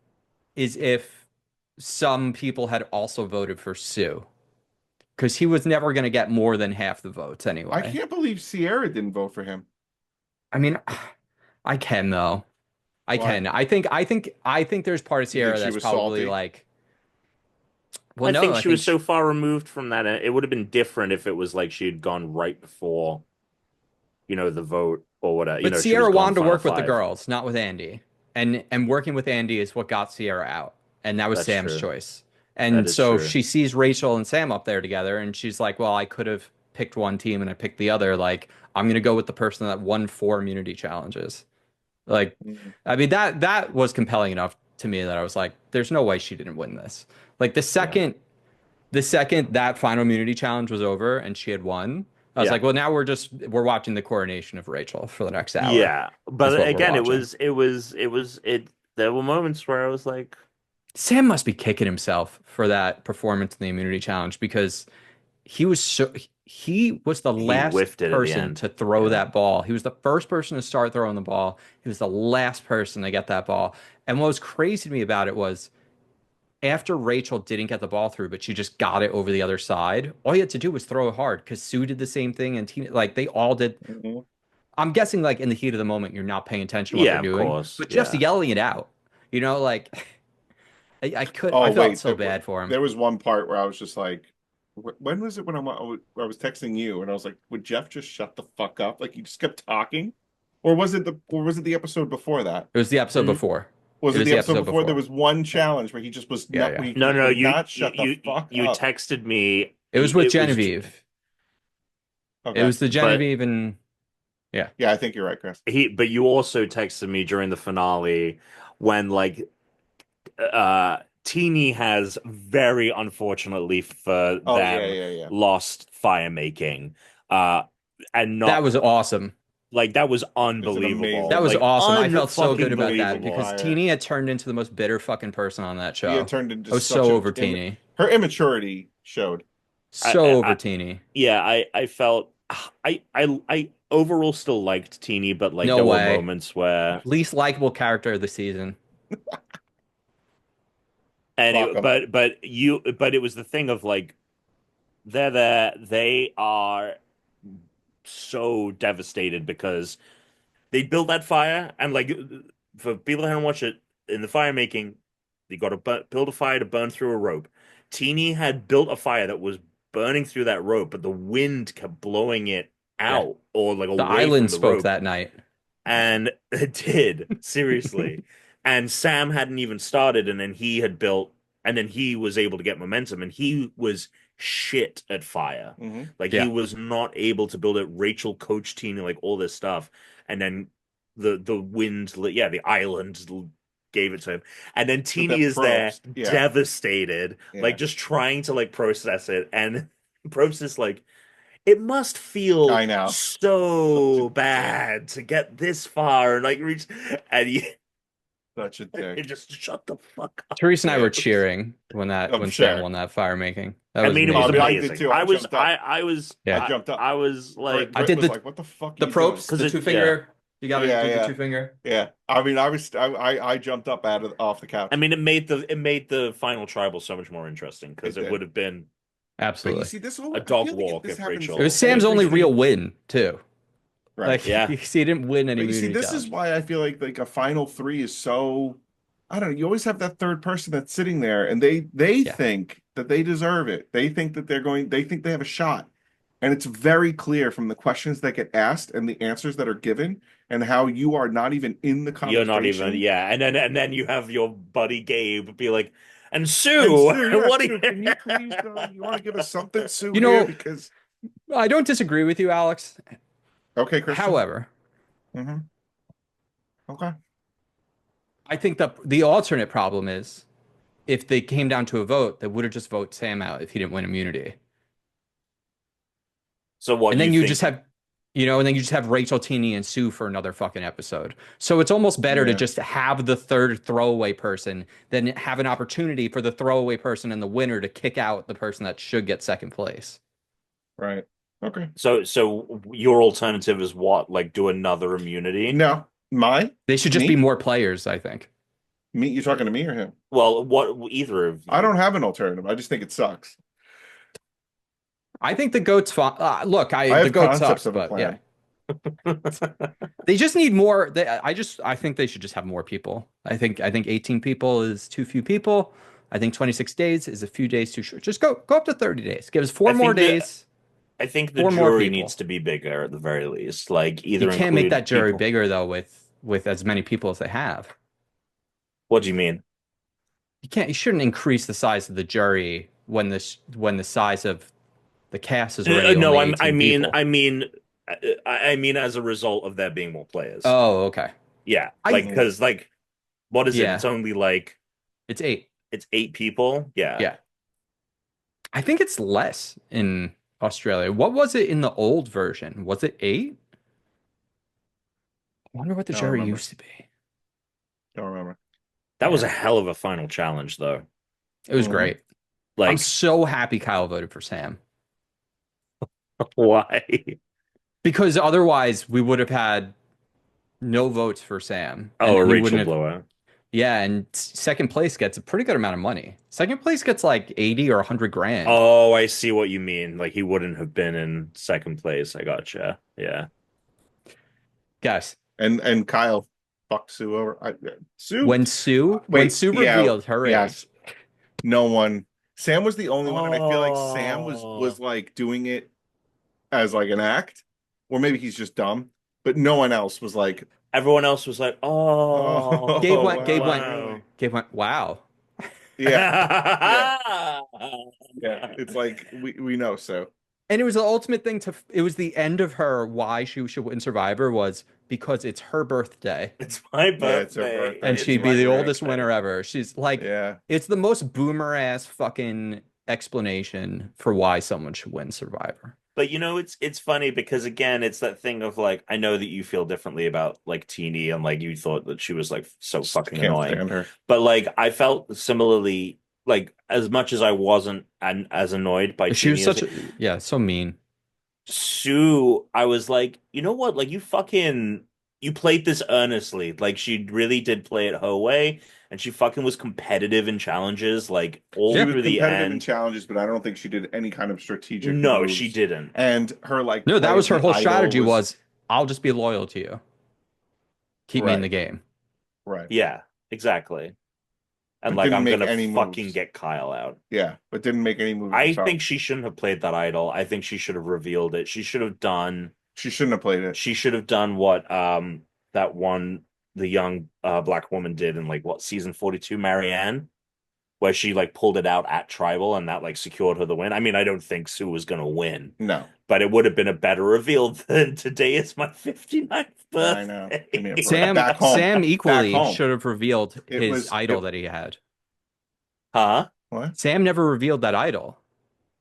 is if some people had also voted for Sue. Because he was never going to get more than half the votes anyway. I can't believe Sierra didn't vote for him. I mean, I can though. I Why? can. I think there's part of You think Sierra she that's was probably salty? like Well, I no, think I she think was so far removed from that. It would have been different if it was like she had gone right before, the vote or whatever. but She was Sierra gone wanted to final work with the five. girls, not with Andy. And working with Andy is what got Sierra out. And that was That's Sam's true. choice. That And is so true. she sees Rachel and Sam up there together and she's like, well, I could have picked one team and I picked the other. Like, I'm gonna go with the person that won 4 immunity challenges. Like, Mhm. I mean, that was compelling enough to me that I was like, there's no way she didn't win this. Like Yeah. the second that final immunity challenge was over and she had won, I was Yeah. like, well, now we're watching the coronation of Rachel for the next hour, Yeah. is But what we're again, watching. there were moments where I was like, Sam must be kicking himself for that performance in the immunity challenge because he was he was the he last whiffed it at the person end. to throw Yeah. that ball. He was the first person to start throwing the ball. He was the last person to get that ball. And what was crazy to me about it was after Rachel didn't get the ball through, but she just got it over the other side, all you had to do was throw it hard because Sue did the same thing and Tina, like they all did. Mhm. I'm guessing like in the heat of the moment, you're not paying attention to what they're Yeah, of doing, course. but just Yeah. yelling it out, like I Oh felt wait, so bad for him. there was one part where I was just like, when was it when I was texting you and I was like, would Jeff just shut the fuck up? Like he just kept talking, or was it the episode before that? It was the episode Mm, before. Was It it was the the episode episode before? There before. was one challenge where he just was Yeah, not, yeah. No, he no, would not shut the fuck you up. texted me. It was with It was, Genevieve. It Okay, was the but Genevieve and yeah. yeah, I think you're right, Chris. but you also texted me during the finale when like Teeny has very unfortunately for Oh yeah, them yeah, yeah. lost fire making. Uh and That not was awesome. like that was It's an unbelievable. That amazing. was Like awesome. I felt so good unfucking about that Amazing believable. because fire. Teeny had turned into the most bitter fucking person on that She had show. turned into I was such so a over Teeny. her immaturity showed. So over I Teeny. yeah, I felt I overall still liked Teeny, but like No there were way. moments where Least likable character of the season. Fuck anyway, 'em. but it was the thing of like they're there, they are so devastated because they built that fire and like for people that haven't watched it in the fire making, you got to build a fire to burn through a rope. Teeny had built a fire that was burning through that rope, but the wind kept blowing it Yeah. out or like The away from island the spoke rope. that night. And it did, seriously. And Sam hadn't even started, and then he had built, and then he was able to get momentum, and he was shit at fire. Hmm. Like he Yeah. was not able to build it. Rachel coached Tina, like all this stuff, and then the wind, yeah, the island gave it to him, and then But Teeny that is there, probes, yeah, devastated, yeah. like just trying to like process it, and Probst is like, it must feel I know. Such a so dick. bad to get this far and like reach, and Such a you dick. just shut the fuck up. Teresa and I Yeah, were cheering when I'm Sam sure. won that fire making. That I was mean, it was I mean, amazing. I did amazing. too. I jumped up. I Yeah. jumped up. I was like, I did Was like, what the fuck are the you doing? propes, 'cause the it- two yeah. finger. You gotta Yeah, do the yeah. two finger. Yeah. I mean, I jumped up off the couch. I mean, it made the final tribal so much more interesting because It it did. would have been But you Absolutely. see, this a whole I dog feel like walk this if happens It was Rachel. Sam's only every real win, too. right. Like Yeah. he didn't win any But you see, immunity this is challenge. why I feel like a final three is so. I don't know. You always have that third person that's sitting there, and they Yeah. think that they deserve it. They think that they're going. They think they have a shot, and it's very clear from the questions that get asked and the answers that are given, and how you are not even in the You're not even, conversation. yeah. And then you have your buddy Gabe be like, and And Sue, Sue, yeah, what do Sue, you? can you please go? You want to give us something, Sue, You here? know, Because I don't disagree with you, Alex. okay, Christian. However, Hmm. Okay. I think the alternate problem is if they came down to a vote, they would have just voted Sam out if he didn't win immunity. So what And you then you think? just have, and then you just have Rachel, Teeny, and Sue for another fucking episode. So it's almost better to Yeah. just have the third throwaway person than have an opportunity for the throwaway person and the winner to kick out the person that should get second place. Right. Okay. So your alternative is what? Like do another immunity? No, mine. They should just Me? be more players, I think. Me? You talking to me or him? Well, what either of you? I don't have an alternative. I just think it sucks. I think the goat's fine. Look, I the have goat concepts sucks, of a but yeah, plan. they just need more. I think they should just have more people. I think 18 people is too few people. I think 26 days is a few days too short. Just go up to 30 days. Give us I 4 more think the days, I think the 4 more jury people. needs to be bigger at the very least. Like You either can't make include that jury people. bigger though with as many people as they have. What do you mean? You shouldn't increase the size of the jury when the size of the cast is already No, only I'm. 18 people. I mean, as a result of there being more players. Oh, okay. Yeah, like I Mhm. because like, what is it? It's yeah, only like it's 8. it's 8 people. Yeah. Yeah. I think it's less in Australia. What was it in the old version? Was it 8? I wonder what the I don't jury remember. used to be. Don't remember. That was a Yeah, hell of a final challenge, though. it was Mhm. great. I'm Like, so happy Kyle voted for Sam why? because otherwise we would have had no votes for Sam Oh, and a he Rachel wouldn't have. blowout. Yeah, and second place gets a pretty good amount of money. Second place gets like 80 or 100 grand. Oh, I see what you mean. Like he wouldn't have been in second place. I gotcha. Yeah. Guys, And Kyle fucked Sue over. Sue. when Wait. Sue Yeah. revealed her Yes. age, No one. Sam was the only one, and I feel like Sam was Oh. like doing it as like an act, or maybe he's just dumb. But no one else was like, Everyone else was like, Gabe "Oh, "Oh, went, Gabe wow, went, wow." really?" Gabe went, wow. Yeah, yeah, yeah. It's like we know so. And it was the ultimate thing it was the end of her why she should win Survivor was because it's her birthday It's my Yeah, it's her birthday. birthday. and It's she'd It's be my the true. oldest birthday. winner ever. She's like, Yeah, it's the most boomer ass fucking explanation for why someone should win Survivor. But it's funny because again, it's that thing of like, I know that you feel differently about like Teeny and like you thought that she was like so just fucking can't annoying. stand her. But like I felt similarly, like as much as I wasn't as annoyed by She was Teeny as such a, yeah, so mean. Sue, I was like, you know what? Like you played this earnestly. Like she really did play it her way, and she fucking was competitive in challenges, like all She Yeah. was through the competitive in end. challenges, but I don't think she did any kind of strategic No, she moves. didn't. And her like No, that play was of her the whole idol strategy was was I'll just be loyal to you. Keep me in the right, game. right, Yeah, exactly. And but like didn't I'm make gonna any fucking moves. get Kyle out. Yeah, but didn't make any moves I herself. think she shouldn't have played that idol. I think she should have revealed it. She shouldn't have played it. She should have done what that one the young black woman did in like what season 42, Marianne, where she like pulled it out at tribal and that like secured her the win. I mean, I don't think Sue was gonna win, No, but it would have been a better reveal than today is my 59th I know. Give me a birthday. break. Back home, Sam back equally home. should have revealed It his was idol that he had. Huh? what? Sam never revealed that idol.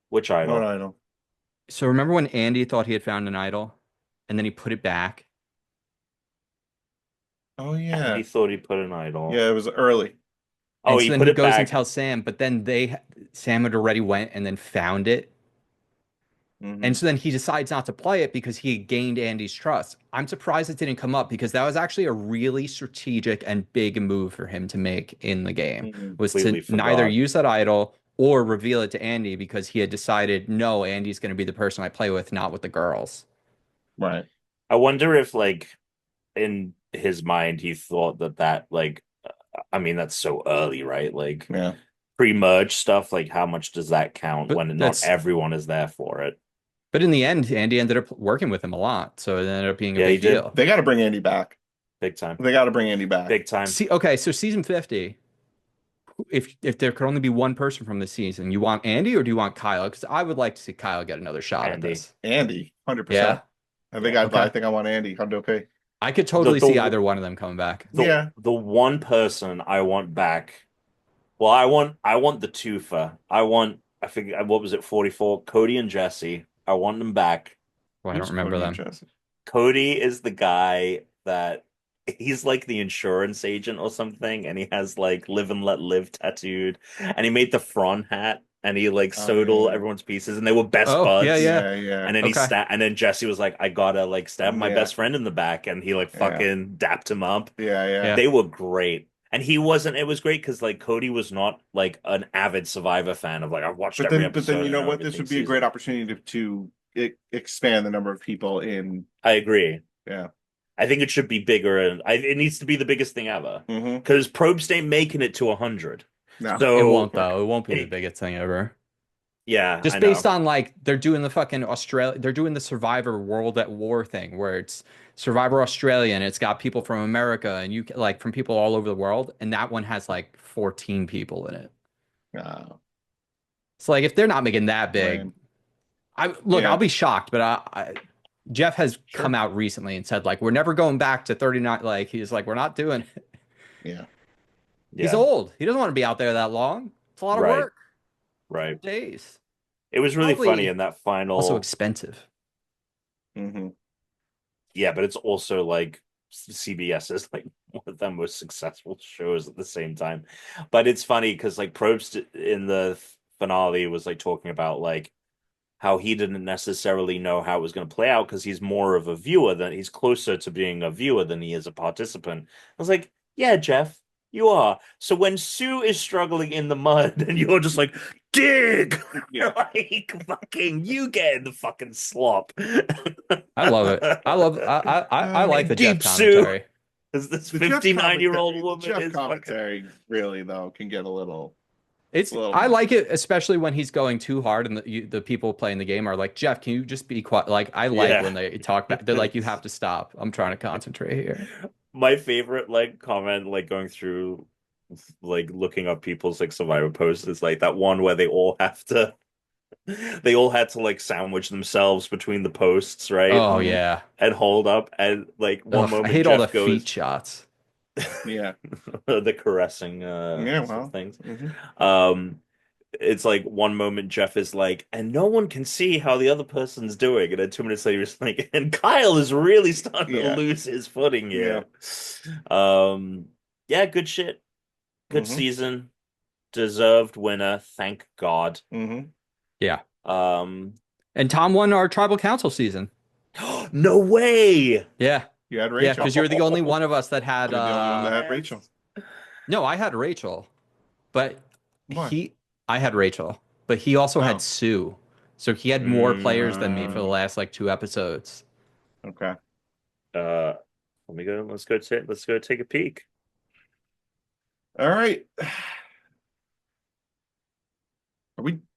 Which What idol? idol? So remember when Andy thought he had found an idol and then he put it back? Oh And he yeah, thought he put an idol. yeah. It was early. Oh, And so he then put he it goes and back. tells Sam, but then Sam had already went and then found it. Hmm. And so then he decides not to play it because he gained Andy's trust. I'm surprised it didn't come up because that was actually a really strategic and big move for him to make in the game, was Completely to neither forgot. use that idol or reveal it to Andy because he had decided, no, Andy's going to be the person I play with, not with the girls. Right. I wonder if like in his mind he thought that like I mean that's so early, right? Like Yeah. pre-merge stuff, like how much does that count But when not that's everyone is there for it? but in the end, Andy ended up working with him a lot, so it ended up being a Yeah, he big did. deal. They got to bring Andy back. Big time. They got to bring Andy back. Big time. See, okay, so season 50, if there could only be one person from this season, you want Andy or do you want Kyle? Because I would like to see Kyle get another shot at Andy. this. Andy, 100%. Yeah, I think Yeah. okay. I think I want Andy. Hundo P. I could totally The see either one of them coming back. Yeah. the one person I want back. Well, I want the twofer. I think what was it, 44? Cody and Jesse. I want them back. Well, I don't Who's remember Cody and them. Jesse? Cody is the guy that he's like the insurance agent or something, and he has like live and let live tattooed, and he made the Fron hat, and he like Oh, sewed all yeah. everyone's pieces, and they were best Oh, yeah, buds. yeah. Yeah, yeah. And then Okay. and then Jesse was like, I gotta like stab my Yeah. best friend in the back, and he like Yeah. fucking dapped him up. Yeah, yeah. Yeah. They were great. And he wasn't, it was great because like Cody was not like an avid Survivor fan of like I've watched But every then, episode you know and what? This everything would be a season. great opportunity to expand the number of people in. I agree. Yeah. I think it should be bigger, and it needs to be the biggest thing ever Hmm. because probes ain't making it to 100. No. So It won't though. It won't be the biggest thing ever. yeah, Just I based know. on like they're doing the fucking Australia, they're doing the Survivor World at War thing where it's Survivor Australia and it's got people from America and you like from people all over the world, and that one has like 14 people in it. No. It's like if they're not making that big, Lame. I'll Yeah. be shocked, but Jeff has Sure. come out recently and said like we're never going back to 39. Like he's like we're not doing it. Yeah. He's Yeah, old. He doesn't want to be out there that long. It's a lot of right, work. right. Days. It was really funny Probably in that also final. expensive. Mm-hmm. Yeah, but it's also like CBS is like one of the most successful shows at the same time. But it's funny because like Probst in the finale was like talking about like how he didn't necessarily know how it was going to play out because he's more of a viewer than he's closer to being a viewer than he is a participant. I was like, yeah, Jeff, you are. So when Sue is struggling in the mud and you're just like, dig, Yeah. like fucking, you get in the fucking slop. I love it. I like the Jeff Deep Sue. commentary. This The Jeff 59-year-old commentary- woman Jeff is fucking. commentary really though can get a little. I like it, especially when he's going too hard and the people playing the game are like, Jeff, can you just be quiet? Like, I like Yeah. when they talk back. They're like, you have to stop. I'm trying to concentrate here. My favorite like comment, like going through, like looking up people's like Survivor posts is like that one where they all had to like sandwich themselves between the posts, right? Oh, yeah. And hold up, and like one Ugh, I moment hate all the Jeff goes, feet shots. Yeah. the caressing Yeah. sort Well. of things. Mhm. It's like one moment Jeff is like, and no one can see how the other person's doing, and then 2 minutes later he's like, and Kyle is really starting to Yeah. lose his footing here. Yeah, good shit. Good Mhm. season. Deserved winner, thank God. Mm-hmm. Yeah. Um, And Tom won our tribal council season. no way. Yeah. You had Yeah, Rachel. because you're the only one of us that had You're the only one that had Rachel. No, I had Rachel. But Why? I had Rachel, but he also Oh. had Sue. So he had more players than me for the last like 2 episodes. Okay. Let me go. Let's go take a peek. All right.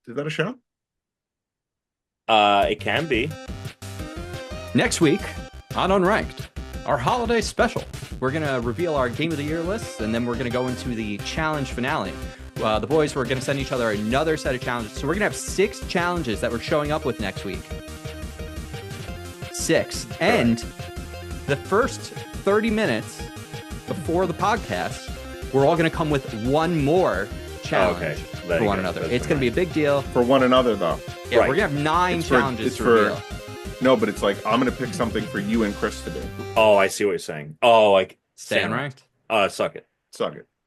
Is that a show? It can be. Next week on Unranked, our holiday special. We're going to reveal our Game of the Year lists, and then we're going to go into the challenge finale. The boys were going to send each other another set of challenges. So we're going to have 6 challenges that we're showing up with next week. 6. And the first 30 minutes before the podcast, we're all going to come with one more challenge for one another. It's going to be a big deal. For one another, though. Yeah, Right. we're going to have 9 challenges to reveal. No, but it's like, I'm going to pick something for you and Chris to do. Oh, I see what you're saying. Oh, like Stay unranked. Suck it. Suck it.